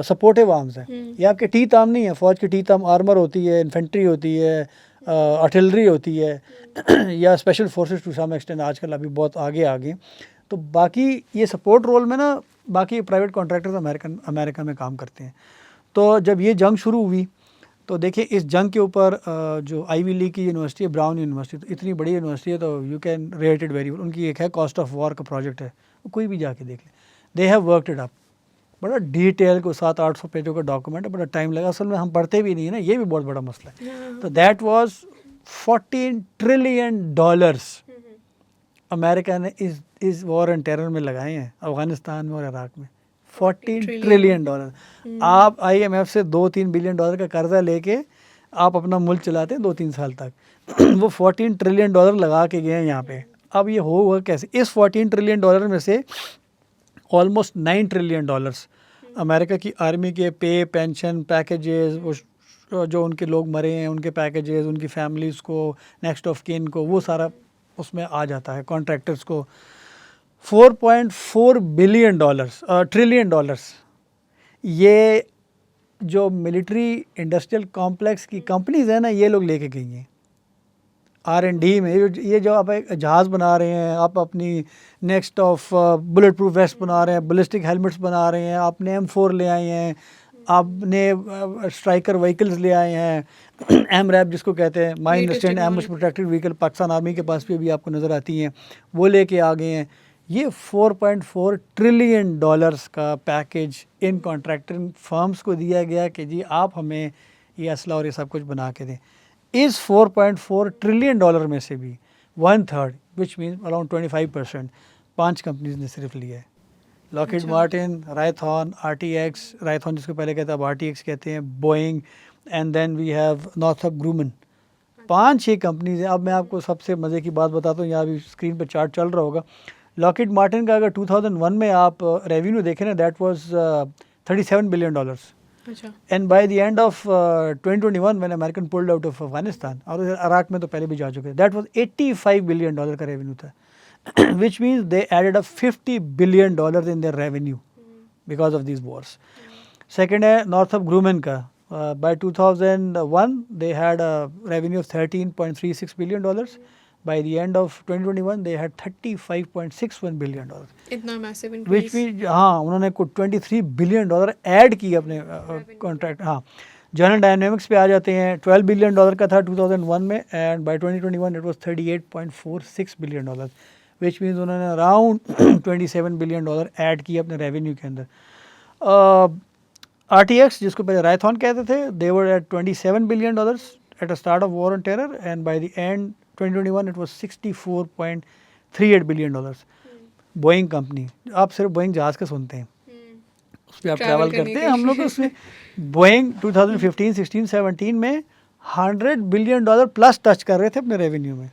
سپورٹیو آرمز ہیں. یہ آپ کے ٹیتھ آرم نہیں ہے. فوج کی ٹیتھ آرم آرمر ہوتی ہے, انفینٹری ہوتی ہے, آرٹلری ہوتی ہے, یا special forces to some extent آج کل ابھی بہت آگے آگے. تو باقی یہ سپورٹ رول میں نا باقی پرائیویٹ کانٹریکٹرز امریکہ میں کام کرتے ہیں. تو جب یہ جنگ شروع ہوئی تو دیکھیں اس جنگ کے اوپر جو آئی وی لیگ کی یونیورسٹی ہے, براؤن یونیورسٹی, تو اتنی بڑی یونیورسٹی ہے تو you can rate it very. ان کی ایک ہے کاسٹ آف وار کا پروجیکٹ ہے, کوئی بھی جا کے دیکھ لیں. They have worked it up, بڑا ڈیٹیل کو 700-800 پیجوں کا ڈاکومنٹ ہے, بڑا ٹائم لگا. اصل میں ہم پڑھتے بھی نہیں ہیں نا, یہ بھی بہت بڑا مسئلہ ہے. تو دیٹ واز $14 ٹریلین امریکہ نے اس وار اینڈ ٹیرر میں لگائے ہیں افغانستان میں اور عراق میں. $14 ٹریلین. آپ آئی ایم ایف سے $2-3 بلین کا قرضہ لے کے آپ اپنا ملک چلاتے ہیں 2-3 سال تک. وہ $14 ٹریلین لگا کے گئے ہیں یہاں پہ. اب یہ ہوگا کیسے؟ اس $14 ٹریلین میں سے آلموسٹ $9 ٹریلین امریکہ کی آرمی کے پے, پینشن, پیکیجز, جو ان کے لوگ مرے ہیں ان کے پیکیجز, ان کی فیملیز کو, نیکسٹ آف کین کو, وہ سارا اس میں آ جاتا ہے. کانٹریکٹرز کو $4.4 بلین ٹریلین. یہ جو ملٹری انڈسٹریل کمپلیکس کی کمپنیز ہیں نا یہ لوگ لے کے گئی ہیں R&D میں. یہ جو آپ جہاز بنا رہے ہیں, آپ اپنی next of bulletproof vest بنا رہے ہیں, بلسٹک ہیلمٹس بنا رہے ہیں, آپ نے M4 لے آئے ہیں, آپ نے اسٹرائکر وہیکلز لے آئے ہیں, MRAP جس کو کہتے ہیں, mine resistant ambush protected vehicle, Pakistan army کے پاس بھی آپ کو نظر آتی ہیں, وہ لے کے آ گئے ہیں. یہ $4.4 ٹریلین کا پیکیج ان کانٹریکٹنگ فرمز کو دیا گیا کہ جی آپ ہمیں یہ اسلحہ اور یہ سب کچھ بنا کے دیں. اس $4.4 ٹریلین میں سے بھی 1/3 وچ مینس اراؤنڈ 25% 5 کمپنیز نے صرف لیا ہے. لاکہیڈ مارٹن, رائتھون, RTX, رائتھون جس کو پہلے کہتا ہے اب RTX کہتے ہیں, Boeing, and then we have Northrop Grumman. 5-6 companies ہیں. اب میں آپ کو سب سے مزے کی بات بتاتا ہوں, یہاں بھی اسکرین پہ چارٹ چل رہا ہوگا. لاکہیڈ مارٹن کا اگر 2001 میں آپ ریونیو دیکھیں نا, that was $37 billion. And by the end of 2021 when American pulled out of Afghanistan, اور عراق میں تو پہلے بھی جا چکے, دیٹ واز $85 billion کا ریونیو تھا, which means they added up $50 billion in their revenue because of these wars. Second ہے نارتھرپ گرومن کا. By 2001 they had a revenue of $13.36 billion. By the end of 2021 they had $35.61 billion. اتنا میسو which انکریز. means ہاں انہوں نے $23 billion ایڈ کی اپنے کانٹریکٹ. ہاں جنرل ڈائنامکس پہ آ جاتے ہیں, $12 billion کا تھا 2001 میں, and by 2021 it was $38.46 billion, which means انہوں نے اراؤنڈ $27 billion ایڈ کی اپنے ریونیو کے اندر. RTX جس کو پہلے رائتھون کہتے تھے, they were at $27 billion at the start of war on terror, and by the end 2021 it was $64.38 billion. Boeing company, آپ صرف بوئنگ جہاز کا سنتے ہیں, اس پہ آپ ٹریول کرتے ہیں. ہم لوگ اس میں بوئنگ 2015, 16, 17 میں $100 billion پلس ٹچ کر رہے تھے اپنے ریونیو میں.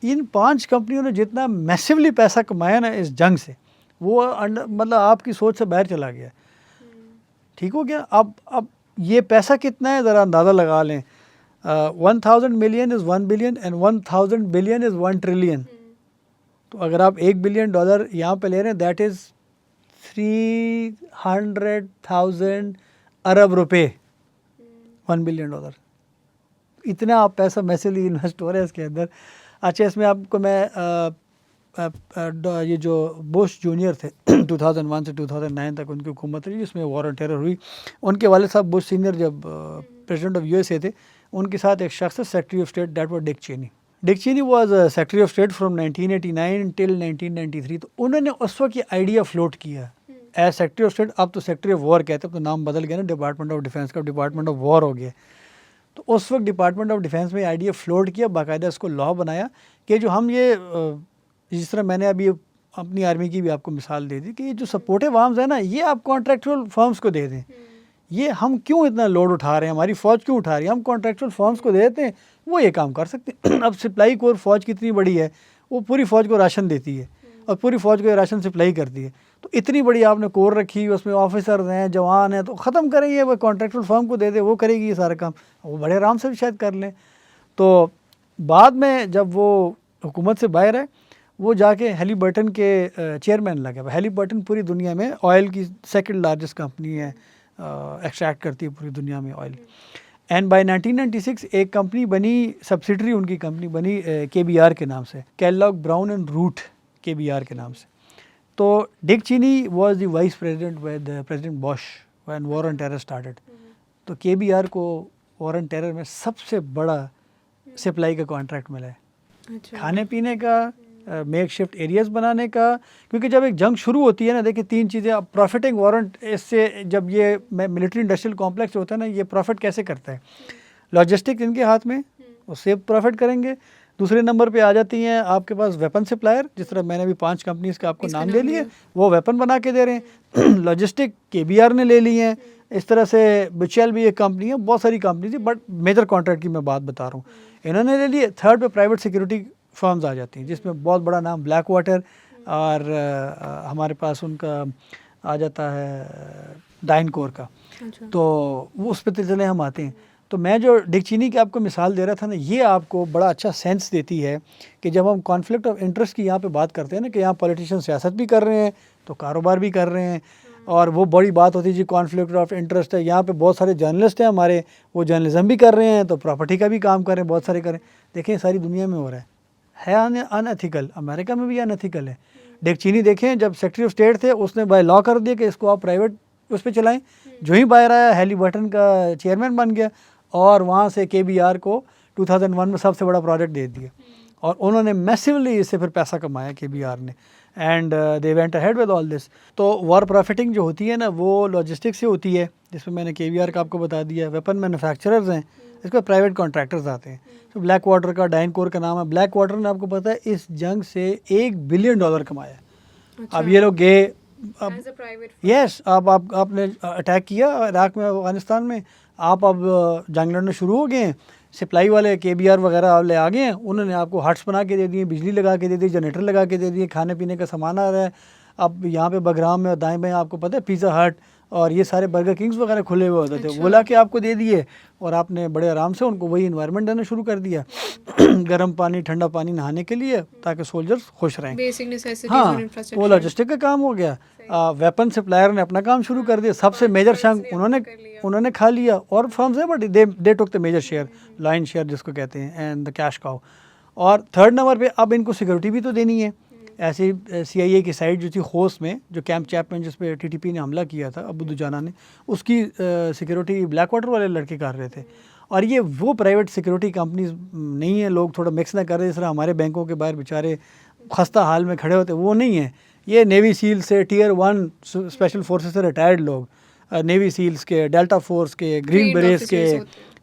ان 5 کمپنیوں نے جتنا میسیولی پیسہ کمایا نا اس جنگ سے, وہ مطلب آپ کی سوچ سے باہر چلا گیا. ٹھیک ہو گیا. اب یہ پیسہ کتنا ہے ذرا اندازہ لگا لیں. 1000 million is 1 billion and 1000 billion is 1 trillion. تو اگر آپ $1 billion یہاں پہ لے رہے ہیں, دیٹ از 300,000 ارب روپے. $1 billion اتنا آپ پیسہ میسیولی انویسٹ ہو رہا ہے اس کے اندر. اچھا اس میں آپ کو میں یہ جو بش جونیئر تھے 2001 سے 2009 تک ان کی حکومت رہی جس میں وار آن ٹیرر ہوئی, ان کے والد صاحب بش سینئر جب پریزیڈنٹ آف USA تھے, ان کے ساتھ ایک شخص ہے secretary of state, that was Dick Cheney. Dick Cheney was secretary of state from 1989 till 1993. تو انہوں نے اس وقت یہ آئیڈیا فلوٹ کیا ایز سیکرٹری آف اسٹیٹ. اب تو سیکرٹری آف وار کہتے ہیں, تو نام بدل گیا نا, ڈپارٹمنٹ آف ڈیفینس کا ڈپارٹمنٹ آف وار ہو گیا. تو اس وقت ڈپارٹمنٹ آف ڈیفینس میں آئیڈیا فلوٹ کیا, باقاعدہ اس کو لا بنایا کہ جو ہم یہ جس طرح میں نے ابھی اپنی آرمی کی بھی آپ کو مثال دے دی کہ یہ جو سپورٹیو آرمز ہیں نا, یہ آپ کانٹریکچوئل فرمز کو دے دیں. یہ ہم کیوں اتنا لوڈ اٹھا رہے ہیں, ہماری فوج کیوں اٹھا رہی ہے, ہم کانٹریکچوئل فرمز کو دے دیتے ہیں, وہ یہ کام کر سکتے ہیں. اب سپلائی کور فوج کتنی بڑی ہے, وہ پوری فوج کو راشن دیتی ہے اور پوری فوج کو یہ راشن سپلائی کرتی ہے. تو اتنی بڑی آپ نے کور رکھی, اس میں آفیسرز ہیں, جوان ہیں, تو ختم کریں یہ وہ کانٹریکچوئل فرم کو دے دے, وہ کرے گی یہ سارا کام, وہ بڑے آرام سے بھی شاید کر لیں. تو بعد میں جب وہ حکومت سے باہر ہے, وہ جا کے ہیلی برٹن کے چیئرمین لگا. ہیلی برٹن پوری دنیا میں آئل کی سیکنڈ لارجسٹ کمپنی ہے, ایکسٹریکٹ کرتی ہے پوری دنیا میں آئل. اینڈ بائی 1996 ایک کمپنی بنی, سبسیڈری ان کی کمپنی بنی KBR کے نام سے, Kellogg Brown and Root KBR کے نام سے. تو Dick Cheney was the vice president with president Bush when war on terror started. تو KBR کو وار آن ٹیرر میں سب سے بڑا سپلائی کا کانٹریکٹ ملا ہے, کھانے پینے کا, میک شفٹ ایریاز بنانے کا. کیونکہ جب ایک جنگ شروع ہوتی ہے نا, دیکھیں 3 چیزیں. اب پروفٹنگ وارنٹ, اس سے جب یہ ملٹری انڈسٹریل کمپلیکس ہوتا ہے نا, یہ پروفٹ کیسے کرتا ہے, لاجسٹک ان کے ہاتھ میں, اس سے پروفٹ کریں گے. دوسرے نمبر پہ آ جاتی ہیں آپ کے پاس ویپن سپلائر, جس طرح میں نے بھی 5 کمپنیز کا آپ کو نام دے لیے, وہ ویپن بنا کے دے رہے ہیں. لاجسٹک KBR نے لے لی ہیں. اس طرح سے بچیل بھی ایک کمپنی ہے, بہت ساری کمپنیز ہیں, بٹ میجر کانٹریکٹ کی میں بات بتا رہا ہوں, انہوں نے لے لیے. تھرڈ پہ پرائیویٹ سیکورٹی فرمز آ جاتی ہیں, جس میں بہت بڑا نام بلیک واٹر, اور ہمارے پاس ان کا آ جاتا ہے ڈائن کور کا. تو وہ اس پہ چلے ہم آتے ہیں. تو میں جو ڈک چینی کی آپ کو مثال دے رہا تھا نا, یہ آپ کو بڑا اچھا سینس دیتی ہے کہ جب ہم کانفلکٹ آف انٹرسٹ کی یہاں پہ بات کرتے ہیں نا, کہ یہاں پولیٹیشین سیاست بھی کر رہے ہیں تو کاروبار بھی کر رہے ہیں, اور وہ بڑی بات ہوتی ہے جی کانفلکٹ آف انٹرسٹ ہے. یہاں پہ بہت سارے جرنلسٹ ہیں ہمارے, وہ جرنلزم بھی کر رہے ہیں, تو پراپرٹی کا بھی کام کر رہے ہیں, بہت سارے کریں. دیکھیں ساری دنیا میں ہو رہا ہے ان ایتھیکل, امریکہ میں بھی ان ایتھیکل ہے. ڈک چینی دیکھیں جب سیکرٹری آف اسٹیٹ تھے, اس نے بائی لا کر دیا کہ اس کو آپ پرائیویٹ اس پہ چلائیں. جو ہی باہر آیا, ہیلی برٹن کا چیئرمین بن گیا, اور وہاں سے KBR کو 2001 میں سب سے بڑا پروجیکٹ دے دیا, اور انہوں نے میسیولی اس سے پھر پیسہ کمایا KBR نے, and they went ahead with all this. تو وار پروفٹنگ جو ہوتی ہے نا, وہ لاجسٹک سے ہوتی ہے, جس میں نے KBR کا آپ کو بتا دیا. ویپن مینوفیکچررز ہیں, اس کو پرائیویٹ کانٹریکٹرز آتے ہیں. تو بلیک واٹر کا ڈائن کور کا نام ہے. بلیک واٹر نے آپ کو پتہ ہے اس جنگ سے $1 بلین کمایا. اب یہ لوگ گئے, اب As a private یس آپ نے اٹیک کیا عراق میں, افغانستان میں, آپ اب جنگ لڑنا شروع ہو گئے ہیں, سپلائی والے KBR وغیرہ لے آ گئے ہیں, انہوں نے آپ کو ہٹس بنا کے دے دیے, بجلی لگا کے دے دی, جنریٹر لگا کے دے دیے, کھانے پینے کا سامان آ رہا ہے. اب یہاں پہ بگرام میں اور دائیں بائیں آپ کو پتہ ہے پیزا ہٹ اور یہ سارے برگر کنگز وغیرہ کھلے ہوئے ہوتے تھے, وہ لا کے آپ کو دے دیے, اور آپ نے بڑے آرام سے ان کو وہی انوائرمنٹ دینا شروع کر دیا, گرم پانی ٹھنڈا پانی نہانے کے لیے, تاکہ سولجرز خوش رہیں. بیسک نیسیسٹیز ہاں, اور وہ انفراسٹرکچر. لاجسٹک کا کام ہو گیا. ویپن سپلائر نے اپنا کام شروع کر دیا, سب سے میجر شنک انہوں نے کھا لیا, اور فرمز ہیں but they took the major share, lion share جس کو کہتے ہیں, اینڈ دا کیش کاؤ. اور تھرڈ نمبر پہ اب ان کو سیکورٹی بھی تو دینی ہے. ایسی CIA کی سائٹ جو تھی خوست میں, جو کیمپ چیپمن جس پہ TTP نے حملہ کیا تھا ابو دجانہ نے, اس کی سیکورٹی بلیک واٹر والے لڑکے کر رہے تھے. اور یہ وہ پرائیویٹ سیکورٹی کمپنیز نہیں ہیں, لوگ تھوڑا مکس نہ کر رہے, جس طرح ہمارے بینکوں کے باہر بیچارے خستہ حال میں کھڑے ہوتے, وہ نہیں ہیں. یہ نیوی سیل سے ٹیئر 1 اسپیشل فورسز سے ریٹائرڈ لوگ, نیوی سیلز کے, ڈیلٹا فورس کے, گرین بیریز کے,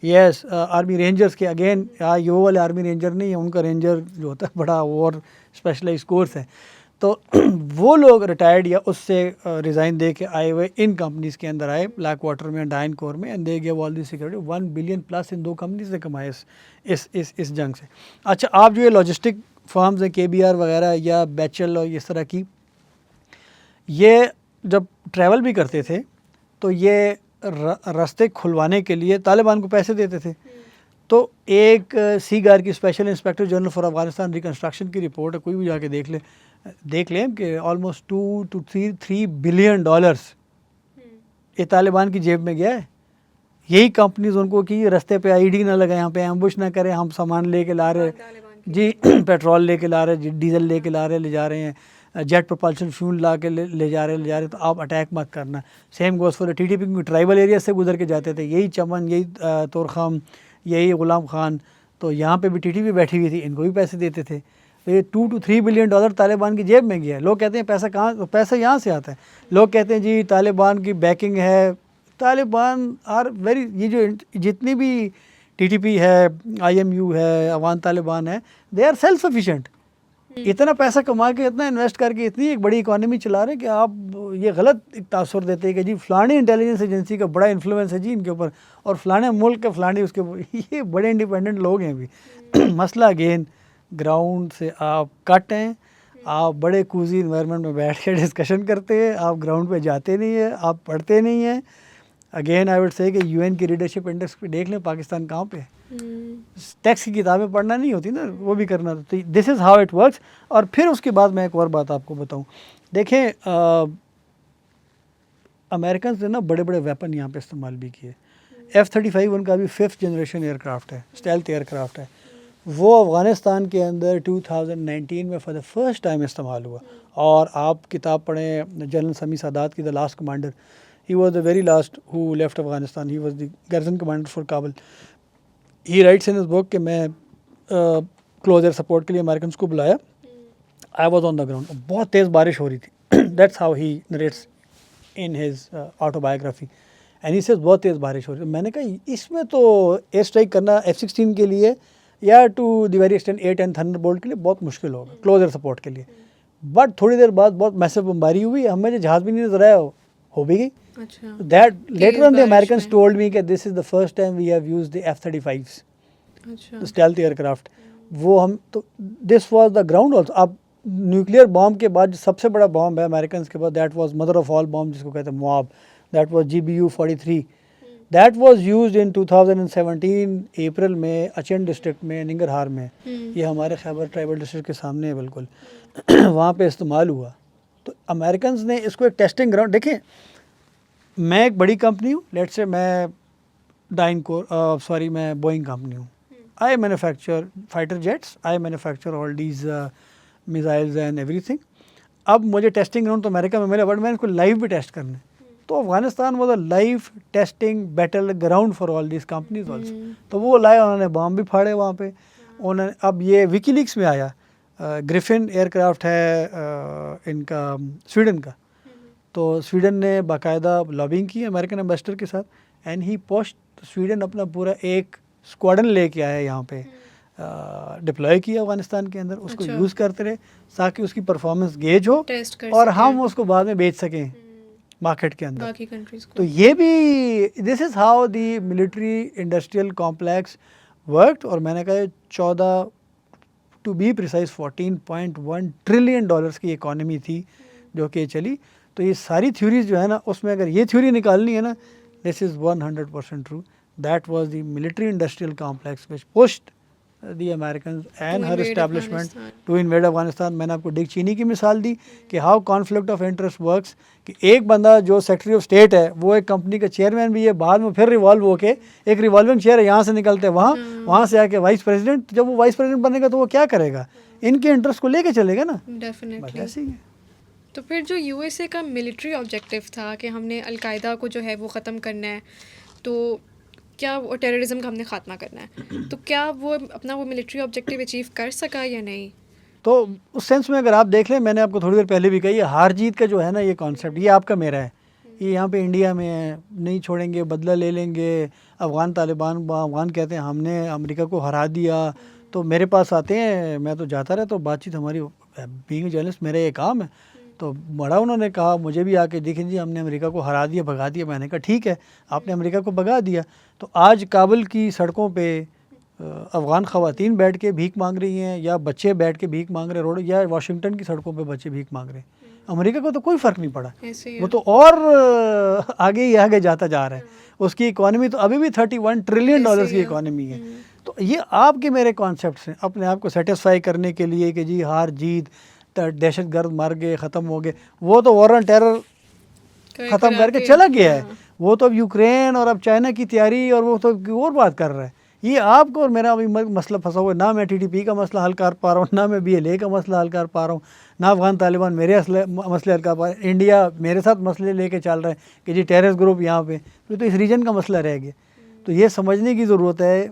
یس آرمی رینجرز کے. اگین یہ وہ والے آرمی رینجر نہیں ہیں, ان کا رینجر جو ہوتا ہے بڑا اور اسپیشلائز کورس ہے. تو وہ لوگ ریٹائرڈ یا اس سے ریزائن دے کے آئے ہوئے ان کمپنیز کے اندر آئے, بلیک واٹر میں, ڈائن کور میں, and they give all the security. 1 billion plus in 2 companies نے کمائے اس جنگ سے. اچھا, آپ جو یہ لاجسٹک فارمز ہیں KBR وغیرہ یا بیچل اور اس طرح کی, یہ جب ٹریول بھی کرتے تھے تو یہ راستے کھلوانے کے لیے طالبان کو پیسے دیتے تھے. تو ایک سیگار کی special inspector general for Afghanistan reconstruction کی رپورٹ ہے, کوئی بھی جا کے دیکھ لیں کہ آلموسٹ 2 to 3 بلین ڈالرز یہ طالبان کی جیب میں گیا ہے. یہی کمپنیز ان کو کہ رستے پہ IED نہ لگائیں, یہاں پہ ایمبوش نہ کریں, ہم سامان لے کے لا رہے جی, پیٹرول لے کے لا رہے, ڈیزل لے کے لا رہے, لے جا رہے ہیں, جیٹ پروپلشن فیول لا کے لے جا رہے, تو آپ اٹیک مت کرنا. سیم گوز فار TTP کی ٹرائبل ایریا سے گزر کے جاتے تھے, یہی چمن, یہی تورخم, یہی غلام خان, تو یہاں پہ بھی TTP بیٹھی ہوئی تھی, ان کو بھی پیسے دیتے تھے. تو یہ 2 to 3 بلین ڈالر طالبان کی جیب میں گیا ہے. لوگ کہتے ہیں پیسہ کہاں, پیسہ یہاں سے آتا ہے. لوگ کہتے ہیں جی طالبان کی بیکنگ ہے, طالبان آر ویری, یہ جو جتنی بھی TTP ہے, IMU ہے, افغان طالبان ہے, دے آر سیلف سفیشینٹ. اتنا پیسہ کما کے, اتنا انویسٹ کر کے اتنی ایک بڑی اکانومی چلا رہے ہیں کہ آپ یہ غلط ایک تاثر دیتے ہیں کہ جی فلانی انٹیلیجنس ایجنسی کا بڑا انفلوئنس ہے جی ان کے اوپر, اور فلانے ملک کا فلانی اس کے اوپر. یہ بڑے انڈیپینڈنٹ لوگ ہیں ابھی. مسئلہ اگین گراؤنڈ سے آپ کٹ ہیں, آپ بڑے کوزی انوائرمنٹ میں بیٹھ کے ڈسکشن کرتے ہیں, آپ گراؤنڈ پہ جاتے نہیں ہیں, آپ پڑھتے نہیں ہیں. اگین آئی وڈ سے کہ UN کی لیڈرشپ انڈیکس پہ دیکھ لیں پاکستان کہاں پہ. ٹیکس کی کتابیں پڑھنا نہیں ہوتی نا, وہ بھی کرنا. تو دس از ہاؤ اٹ ورکس. اور پھر اس کے بعد میں ایک اور بات آپ کو بتاؤں, دیکھیں امریکنز نے نا بڑے بڑے ویپن یہاں پہ استعمال بھی کیے. F-35 ان کا بھی 5th جنریشن ایئر کرافٹ ہے, اسٹیلتھ ایئر کرافٹ ہے. وہ افغانستان کے اندر 2019 میں فار دا فرسٹ ٹائم استعمال ہوا. اور آپ کتاب پڑھیں جنرل سمیع سادات کی, the last commander, he was the very last who left Afghanistan, he was the garrison commander for Kabul. He writes in his book کہ میں کلوز ایئر سپورٹ کے لیے امریکنس کو بلایا, I was on the ground, بہت تیز بارش ہو رہی تھی. That's how he narrates in his autobiography. And he says بہت تیز بارش ہو رہی ہے. میں نے کہا اس میں تو ایئر اسٹرائک کرنا F-16 کے لیے یا to the very extent A-10 Thunderbolt کے لیے بہت مشکل ہوگا, کلوز ایئر سپورٹ کے لیے. بٹ تھوڑی دیر بعد بہت میسو بمباری ہوئی, ہمیں جو جہاز بھی نہیں نظر آیا ہو بھی گئی. That later on the Americans told me that this is the first time we have used the F-35s, the stealth aircraft. وہ ہم تو this was the ground also. اب نیوکلیئر بامب کے بعد جو سب سے بڑا بامب ہے امریکنس کے بعد, that was mother of all bombs جس کو کہتے ہیں مواب, that was GBU-43. That was used in 2017 April میں اچین ڈسٹرکٹ میں, ننگرہار میں. یہ ہمارے خیبر ٹرائبل ڈسٹرکٹ کے سامنے ہے بالکل, وہاں پہ استعمال ہوا. تو امریکنز نے اس کو ایک ٹیسٹنگ گراؤنڈ. دیکھیں میں ایک بڑی کمپنی ہوں, لیٹ سے میں میں بوئنگ کمپنی ہوں. I manufacture fighter jets, I manufacture all these missiles and ایوری تھنگ. اب مجھے ٹیسٹنگ گراؤنڈ تو امریکہ میں ملا, بٹ میں اس کو لائیو بھی ٹیسٹ کرنا ہے. تو Afghanistan was a live testing battle ground for all these companies also. تو وہ لائے, انہوں نے بام بھی پھاڑے وہاں پہ. انہوں نے اب یہ وکی لیکس میں آیا, گریفن ایئر کرافٹ ہے ان کا سویڈن کا. تو سویڈن نے باقاعدہ لابنگ کی امریکن ایمبیسڈر کے ساتھ, اینڈ ہی پوسٹ سویڈن اپنا پورا ایک اسکواڈن لے کے آیا یہاں پہ ڈپلوائے کیا افغانستان کے اندر, اس کو اچھا. یوز کرتے رہے تاکہ اس کی پرفارمنس گیج ہو ٹیسٹ کر اور سکیں ہم اس کو بعد میں بیچ سکیں مارکیٹ کے اندر. باقی کنٹریز کو. تو یہ بھی this is how the military industrial complex worked. اور میں نے کہا 14 to be precise 14.1 trillion dollars کی اکانومی تھی جو کہ چلی. تو یہ ساری تھیوریز جو ہے نا, اس میں اگر یہ تھیوری نکالنی ہے نا, this is 100% true. That was the military industrial complex which pushed the Americans and her establishment to invade Afghanistan. میں نے آپ کو ڈک چینی کی مثال دی کہ how conflict of interest works, کہ ایک بندہ جو سیکرٹری آف اسٹیٹ ہے وہ ایک کمپنی کا چیئرمین بھی ہے, بعد میں پھر ریوالو ہو کے ایک ریوالونگ چیئر ہے, یہاں سے نکلتے ہیں وہاں سے آ کے وائس پریزیڈنٹ. جب وہ وائس پریزیڈنٹ بنے گا تو وہ کیا کرے گا, ان کے انٹرسٹ کو لے کے چلے گا نا. ڈیفینیٹلی. ایسے ہی ہے. تو پھر جو یو ایس اے کا ملٹری آبجیکٹیو تھا کہ ہم نے القاعدہ کو جو ہے وہ ختم کرنا ہے, تو کیا وہ ٹیررزم کا ہم نے خاتمہ کرنا ہے, تو کیا وہ اپنا وہ ملٹری آبجیکٹیو اچیو کر سکا یا نہیں؟ تو اس سینس میں اگر آپ دیکھ لیں, میں نے آپ کو تھوڑی دیر پہلے بھی کہی, یہ ہار جیت کا جو ہے نا یہ کانسیپٹ, یہ آپ کا میرا ہے, یہ یہاں پہ انڈیا میں ہے, نہیں چھوڑیں گے, بدلہ لے لیں گے. افغان طالبان افغان کہتے ہیں ہم نے امریکہ کو ہرا دیا, تو میرے پاس آتے ہیں, میں تو جاتا رہتا ہوں, بات چیت ہماری بینگ جرنلسٹ میرا یہ کام ہے. تو بڑا انہوں نے کہا مجھے بھی آ کے دیکھیں جی ہم نے امریکہ کو ہرا دیا, بھگا دیا. میں نے کہا ٹھیک ہے, آپ نے امریکہ کو بھگا دیا, تو آج کابل کی سڑکوں پہ افغان خواتین بیٹھ کے بھیک مانگ رہی ہیں, یا بچے بیٹھ کے بھیک مانگ رہے روڈ, یا واشنگٹن کی سڑکوں پہ بچے بھیک مانگ رہے ہیں. امریکہ کو تو کوئی فرق نہیں پڑا, وہ تو اور آگے ہی آگے جاتا جا رہا ہے. اس کی اکانومی تو ابھی بھی 31 ٹریلین ڈالرز کی اکانومی ہے. تو یہ آپ کے میرے کانسیپٹس ہیں اپنے آپ کو سیٹسفائی کرنے کے لیے کہ جی ہار جیت, دہشت گرد مر گئے, ختم ہو گئے. وہ تو وار آن ٹیرر ختم کر کے چلا گیا ہے, وہ تو اب یوکرین اور اب چائنا کی تیاری, اور وہ تو اور بات کر رہا ہے. یہ آپ کو اور میرا ابھی مسئلہ پھنسا ہوا ہے, نہ میں ٹی ٹی پی کا مسئلہ حل کر پا رہا ہوں, نہ میں بی ایل اے کا مسئلہ حل کر پا رہا ہوں, نہ افغان طالبان میرے مسئلے حل کر پا رہے ہیں. انڈیا میرے ساتھ مسئلے لے کے چل رہا ہے کہ جی ٹیررسٹ گروپ یہاں پہ, تو اس ریجن کا مسئلہ رہ گیا. تو یہ سمجھنے کی ضرورت ہے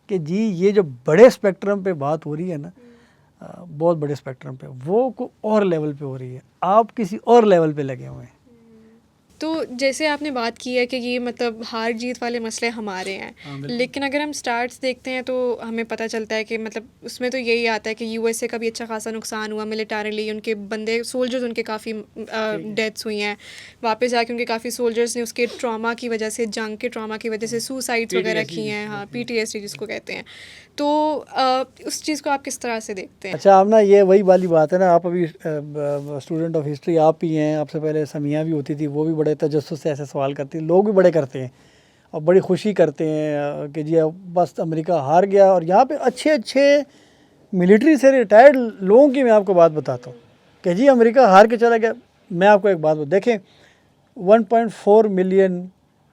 کہ جی یہ جو بڑے اسپیکٹرم پہ بات ہو رہی ہے نا, بہت بڑے اسپیکٹرم پہ, وہ کو اور لیول پہ ہو رہی ہے, آپ کسی اور لیول پہ لگے ہوئے ہیں. تو جیسے آپ نے بات کی ہے کہ یہ مطلب ہار جیت والے مسئلے ہمارے ہیں, لیکن اگر ہم سٹارٹس دیکھتے ہیں تو ہمیں پتہ چلتا ہے کہ مطلب اس میں تو یہی آتا ہے کہ یو ایس اے کا بھی اچھا خاصا نقصان ہوا ملیٹارلی, ان کے بندے سولجرز ان کے کافی ڈیتھس ہوئی ہیں, واپس جا کے ان کے کافی سولجرز نے اس کے ٹراما کی وجہ سے, جنگ کے ٹراما کی وجہ سے سوسائڈس وغیرہ کی ہیں. ہاں, پی ٹی ایس ڈی جس کو کہتے ہیں. تو اس چیز کو آپ کس طرح سے دیکھتے ہیں؟ اچھا, آپ نا یہ وہی والی بات ہے نا, آپ ابھی اسٹوڈنٹ آف ہسٹری آپ ہی ہیں, آپ سے پہلے سمیہ بھی ہوتی تھی, وہ بھی بڑے تجسس سے ایسے سوال کرتی ہیں, لوگ بھی بڑے کرتے ہیں اور بڑی خوشی کرتے ہیں کہ جی بس امریکہ ہار گیا. اور یہاں پہ اچھے ملٹری سے ریٹائرڈ لوگوں کی میں آپ کو بات بتاتا ہوں کہ جی امریکہ ہار کے چلا گیا. میں آپ کو ایک بات دیکھیں, 1.4 ملین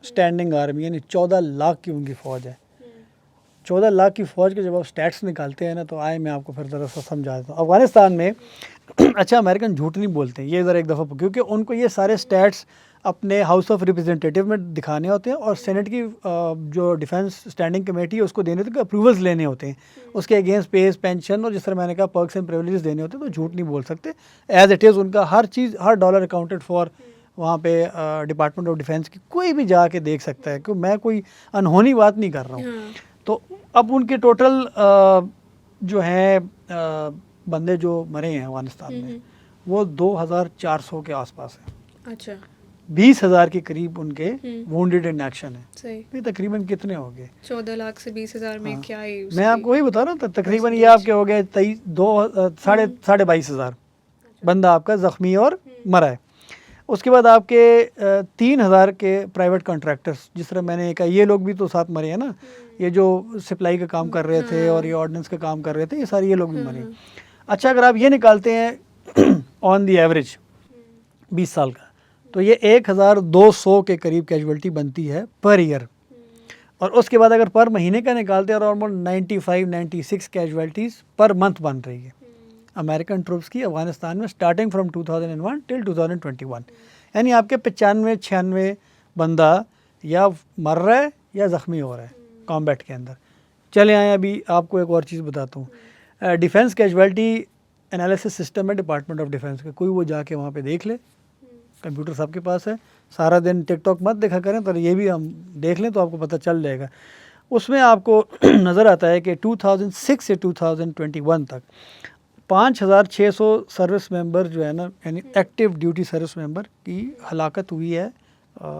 اسٹینڈنگ آرمی, یعنی 14 لاکھ کی ان کی فوج ہے. 14 لاکھ کی فوج کے جب آپ اسٹیٹس نکالتے ہیں نا, تو آئے میں آپ کو پھر ذرا سا سمجھا دیتا ہوں. افغانستان میں اچھا امریکن جھوٹ نہیں بولتے ہیں, یہ ذرا ایک دفعہ, کیونکہ ان کو یہ سارے اسٹیٹس اپنے ہاؤس آف ریپرزینٹیٹیو میں دکھانے ہوتے ہیں, اور سینٹ کی جو ڈیفینس اسٹینڈنگ کمیٹی ہے اس کو دینے ہوتے ہیں, اپروولس لینے ہوتے ہیں, اس کے اگینسٹ پیز, پینشن, اور جس طرح میں نے کہا پرکس اینڈ پریولیجز دینے ہوتے ہیں. تو جھوٹ نہیں بول سکتے, ایز اٹ از ان کا ہر چیز, ہر ڈالر اکاؤنٹڈ فار. وہاں پہ ڈپارٹمنٹ آف ڈیفینس کی کوئی بھی جا کے دیکھ سکتا ہے, کہ میں کوئی انہونی بات نہیں کر رہا ہوں. تو اب ان کے ٹوٹل جو ہیں بندے جو مرے ہیں افغانستان میں, وہ 2400 کے آس پاس ہیں. اچھا, 20,000 کے قریب ان کے وونڈیڈ ان ایکشن ہیں. صحیح. یہ تقریباً کتنے ہو گئے؟ 14 لاکھ سے 20,000 میں کیا ہی, میں آپ کو وہی بتا رہا ہوں, تقریباً یہ آپ کے ہو گئے 22,500 بندہ آپ کا زخمی اور مرا ہے. اس کے بعد آپ کے 3,000 کے پرائیویٹ کانٹریکٹرز, جس طرح میں نے کہا یہ لوگ بھی تو ساتھ مرے ہیں نا, یہ جو سپلائی کا کام کر رہے تھے اور یہ آرڈننس کا کام کر رہے تھے, یہ سارے یہ لوگ بھی مرے. اچھا, اگر آپ یہ نکالتے ہیں آن دی ایوریج 20 سال کا, تو یہ 1,200 کے قریب کیجویلٹی بنتی ہے پر ایئر. اور اس کے بعد اگر پر مہینے کا نکالتے ہیں, اور آلموسٹ 95-96 کیجویلٹیز پر منتھ بن رہی ہے امریکن ٹروپس کی افغانستان میں, اسٹارٹنگ فرام 2001 ٹل 2021. یعنی آپ کے 95-96 بندہ یا مر رہا ہے یا زخمی ہو رہا ہے کامبیٹ کے اندر. چلے آئیں, ابھی آپ کو ایک اور چیز بتاتا ہوں. ڈیفینس کیجویلٹی انالیسس سسٹم ہے ڈپارٹمنٹ آف ڈیفینس کا, کوئی وہ جا کے وہاں پہ دیکھ لے, کمپیوٹر سب کے پاس ہے. سارا دن ٹک ٹاک مت دیکھا کریں, تو یہ بھی ہم دیکھ لیں تو آپ کو پتہ چل جائے گا. اس میں آپ کو نظر آتا ہے کہ 2006 سے 2021 تک 5600 سروس ممبر جو ہے نا یعنی ایکٹیو ڈیوٹی سروس ممبر کی ہلاکت ہوئی ہے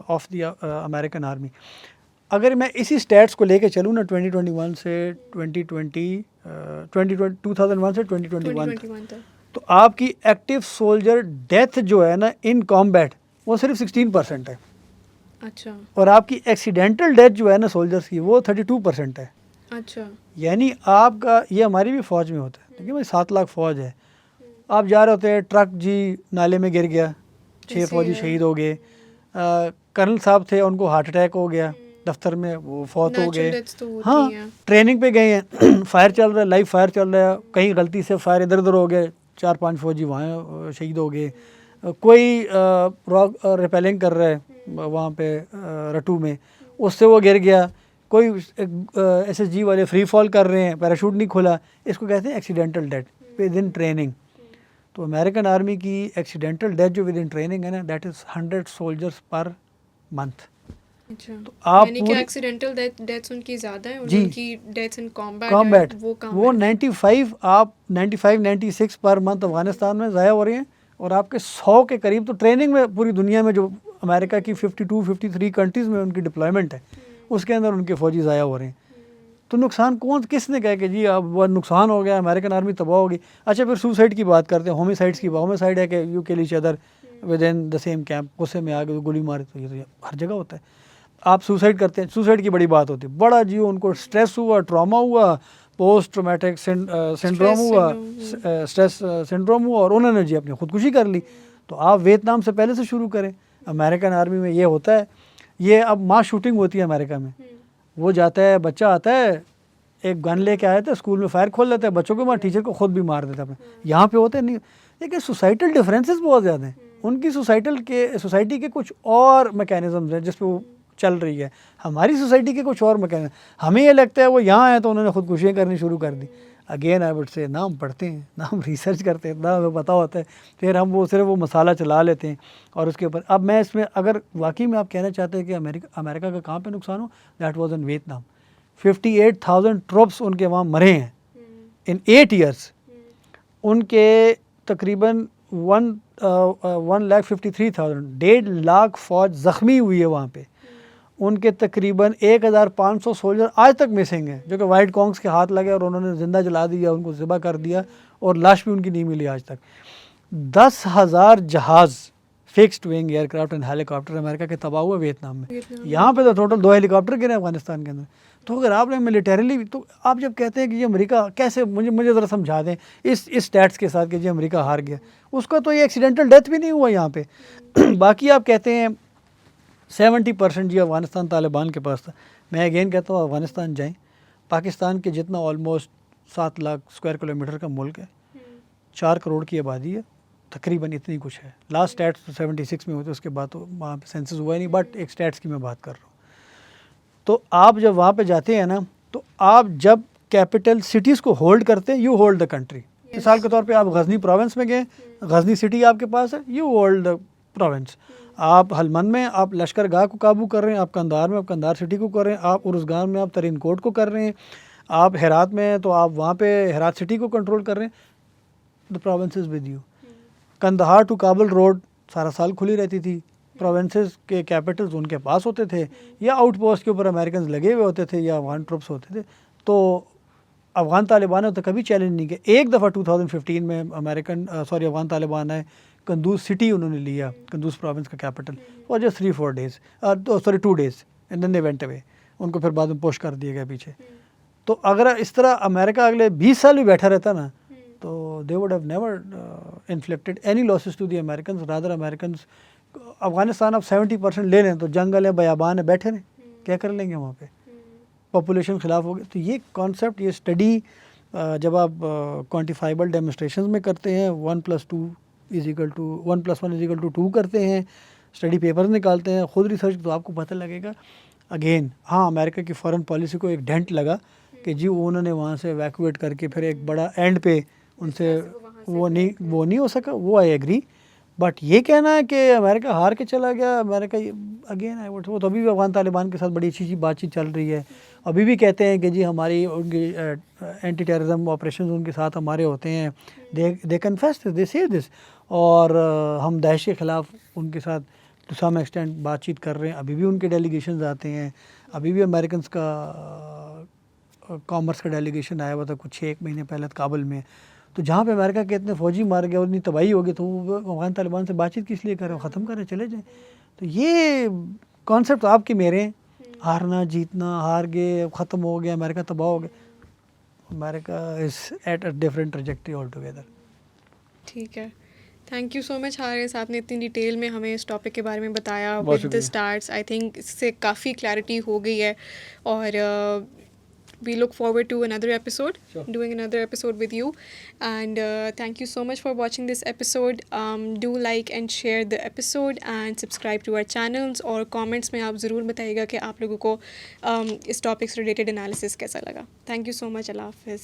آف دی امریکن آرمی. اگر میں اسی اسٹیٹس کو لے کے چلوں نا 2021 سے 2001 سے 2021 تک, تو آپ کی ایکٹیو سولجر ڈیتھ جو ہے نا ان کامبیٹ وہ صرف 16% ہے. اچھا. اور آپ کی ایکسیڈنٹل ڈیتھ جو ہے نا سولجرس کی وہ 32% ہے. اچھا. یعنی آپ کا یہ ہماری بھی فوج میں ہوتا ہے, دیکھیے بھائی 7 لاکھ فوج ہے, آپ جا رہے ہوتے ہیں ٹرک جی نالے میں گر گیا, 6 فوجی شہید ہو گئے, کرنل صاحب تھے ان کو ہارٹ اٹیک ہو گیا دفتر میں, وہ فوت ہو گئے. ہاں ٹریننگ پہ گئے ہیں, فائر چل رہا ہے, لائیو فائر چل رہا ہے, کہیں غلطی سے فائر ادھر ادھر ہو گئے, 4-5 فوجی وہاں شہید ہو گئے. کوئی راک ریپیلنگ کر رہا ہے وہاں پہ رٹو میں, اس سے وہ گر گیا. کوئی ایس ایس جی والے فری فال کر رہے ہیں, پیراشوٹ نہیں کھلا, اس کو کہتے ہیں accidental death with in training. تو امریکن آرمی کی ایکسیڈنٹل ڈیتھ جو ود ان ٹریننگ ہے نا that is 100 soldiers per month. اچھا, آپ یعنی کہ ایکسیڈنٹل ڈیتھس ان کی زیادہ ہیں, ان کی ڈیتھس ان کامبیٹ وہ 95 آپ 95-96 پر منتھ افغانستان میں ضائع ہو رہے ہیں, اور آپ کے 100 کے قریب تو ٹریننگ میں پوری دنیا میں جو امریکہ کی 52-53 کنٹریز میں ان کی ڈپلائمنٹ ہے اس کے اندر ان کے فوجی ضائع ہو رہے ہیں. تو نقصان کس نے کہا کہ جی اب وہ نقصان ہو گیا, امریکن آرمی تباہ ہوگی. اچھا پھر سوسائڈ کی بات کرتے ہیں, ہومیسائڈس کی. ہومیسائڈ ہے کہ یو کل each other with in the same camp, غصے میں آ کے گولی مارے, تو یہ تو ہر جگہ ہوتا ہے. آپ سوسائڈ کرتے ہیں, سوسائڈ کی بڑی بات ہوتی ہے, بڑا جی ان کو اسٹریس ہوا, ٹراما ہوا, پوسٹ ٹرومیٹک سنڈروم ہوا, اسٹریس سنڈروم ہوا, اور انہوں نے جی اپنی خودکشی کر لی. تو آپ ویتنام سے پہلے سے شروع کریں. امریکن آرمی میں یہ ہوتا ہے, یہ اب ماس شوٹنگ ہوتی ہے امریکہ میں. وہ جاتا ہے, بچہ آتا ہے, ایک گن لے کے آیا تھا, اسکول میں فائر کھول دیتا ہے, بچوں کو مار, ٹیچر کو خود بھی مار دیتا ہے. یہاں پہ ہوتے نہیں, لیکن سوسائٹل ڈفرینسز بہت زیادہ ہیں. ان کی سوسائٹی کے کچھ اور میکینزمز ہیں جس پہ وہ چل رہی ہے, ہماری سوسائٹی کے کچھ اور میکینزم. ہمیں یہ لگتا ہے وہ یہاں آئے تو انہوں نے خودکشیاں کرنی شروع کر دی. اگین آئی وڈ سے نہ ہم پڑھتے ہیں, نہ ہم ریسرچ کرتے ہیں, نہ ہمیں پتہ ہوتا ہے, پھر ہم وہ صرف وہ مسالہ چلا لیتے ہیں اور اس کے اوپر. اب میں اس میں اگر واقعی میں آپ کہنا چاہتے ہیں کہ امریکہ کا کہاں پہ نقصان ہو, that was in Vietnam. 58,000 troops ان کے وہاں مرے ہیں ان 8 ایئرس. ان کے تقریباً 1,53,000 1.5 لاکھ فوج زخمی ہوئی ہے وہاں پہ. ان کے تقریباً 1,500 سولجر آج تک مسنگ ہیں جو کہ وائٹ کانگس کے ہاتھ لگے اور انہوں نے زندہ جلا دیا, ان کو ذبح کر دیا, اور لاش بھی ان کی نہیں ملی آج تک. 10,000 جہاز fixed wing aircraft and helicopter امریکہ کے تباہ ہوئے ویتنام میں. یہاں پہ تو ٹوٹل 2 ہیلی کاپٹر گرے افغانستان کے اندر. تو اگر آپ نے ملیٹریلی, تو آپ جب کہتے ہیں کہ یہ امریکہ کیسے, مجھے ذرا سمجھا دیں اس اسٹیٹس کے ساتھ کہ جی امریکہ ہار گیا, اس کا تو یہ ایکسیڈنٹل ڈیتھ بھی نہیں ہوا یہاں پہ. باقی آپ کہتے ہیں 70% جی افغانستان طالبان کے پاس تھا. میں اگین کہتا ہوں افغانستان جائیں, پاکستان کے جتنا آلموسٹ 7 لاکھ اسکوائر کلومیٹر کا ملک ہے, 4 کروڑ کی آبادی ہے, تقریباً اتنی کچھ ہے. لاسٹ اسٹیٹس 76 میں ہوتے, اس کے بعد تو وہاں پہ سینسس ہوا ہی نہیں, بٹ ایک اسٹیٹس کی میں بات کر رہا ہوں. تو آپ جب وہاں پہ جاتے ہیں نا, تو آپ جب کیپٹل سٹیز کو ہولڈ کرتے ہیں, یو ہولڈ دا کنٹری. مثال کے طور پہ آپ غزنی پروونس میں گئے, غزنی سٹی آپ کے پاس ہے, یو ہولڈ دا پروونس. آپ ہلمند میں آپ لشکر گاہ کو قابو کر رہے ہیں, آپ قندھار میں آپ قندھار سٹی کو کر رہے ہیں, آپ ارزگان میں آپ ترین کوٹ کو کر رہے ہیں, آپ ہرات میں تو آپ وہاں پہ ہرات سٹی کو کنٹرول کر رہے ہیں. The provinces with you. Kandahar to Kabul road سارا سال کھلی رہتی تھی. پروونسز کے کیپٹلز ان کے پاس ہوتے تھے, یا آؤٹ پوسٹ کے اوپر امریکنز لگے ہوئے ہوتے تھے, یا افغان ٹروپس ہوتے تھے. تو افغان طالبان نے تو کبھی چیلنج نہیں کیا. ایک دفعہ 2015 میں افغان طالبان آئے, قندوز سٹی انہوں نے لیا, قندوز پروونس کا کیپٹل, اور just 2 days and then they went away. ان کو پھر بعد میں پوش کر دیا گیا پیچھے. تو اگر اس طرح امریکہ اگلے 20 سال بھی بیٹھا رہتا نا, تو they would have never inflicted any losses to the Americans. Rather Americans Afghanistan اب 70% لے لیں تو جنگل ہے, بیابان ہے, بیٹھے رہیں, کیا کر لیں گے وہاں پہ, پاپولیشن خلاف ہو گئی. تو یہ کانسیپٹ, یہ اسٹڈی جب آپ کوانٹیفائبل ڈیمونسٹریشنز میں کرتے ہیں, 1+1=2 کرتے ہیں, اسٹڈی پیپرز نکالتے ہیں, خود ریسرچ, تو آپ کو پتہ لگے گا. اگین ہاں امریکہ کی فارن پالیسی کو ایک ڈینٹ لگا کہ جی انہوں نے وہاں سے ایویکویٹ کر کے پھر ایک بڑا اینڈ پہ ان سے وہ نہیں ہو سکا, وہ آئی ایگری. بٹ یہ کہنا ہے کہ امریکہ ہار کے چلا گیا, امریکہ اگین وہ تو ابھی بھی افغان طالبان کے ساتھ بڑی اچھی بات چیت چل رہی ہے. ابھی بھی کہتے ہیں کہ جی ہماری ان کی اینٹی ٹیررزم آپریشنز ان کے ساتھ ہمارے ہوتے ہیں. دے کنفیس دے سے دس. اور ہم داعش کے خلاف ان کے ساتھ ٹو سم ایکسٹینٹ بات چیت کر رہے ہیں. ابھی بھی ان کے ڈیلیگیشنز آتے ہیں. ابھی بھی امریکنس کا کامرس کا ڈیلیگیشن آیا ہوا تھا کچھ 1 مہینے پہلے کابل میں. تو جہاں پہ امریکہ کے اتنے فوجی مار گئے اور اتنی تباہی ہو گئی تو وہ افغان طالبان سے بات چیت کس لیے کریں, ختم کریں, چلے جائیں. تو یہ کانسیپٹ آپ کے میرے ہیں, ہارنا جیتنا, ہار گئے, ختم ہو گیا, امریکہ تباہ ہو گیا. امریکہ is at a different trajectory altogether. ٹھیک ہے, thank you so much Haris, آپ نے اتنی ڈیٹیل میں ہمیں اس ٹاپک کے بارے میں بتایا. With the stats I think اس سے کافی کلیئرٹی ہو گئی ہے. اور we look forward to another episode, doing another episode with you. And thank you so much for watching this episode. Do like and share the episode and subscribe to our channels. اور comments میں آپ ضرور بتائیے گا کہ آپ لوگوں کو اس ٹاپک سے ریلیٹڈ انالیسس کیسا لگا. تھینک یو سو مچ. اللہ حافظ.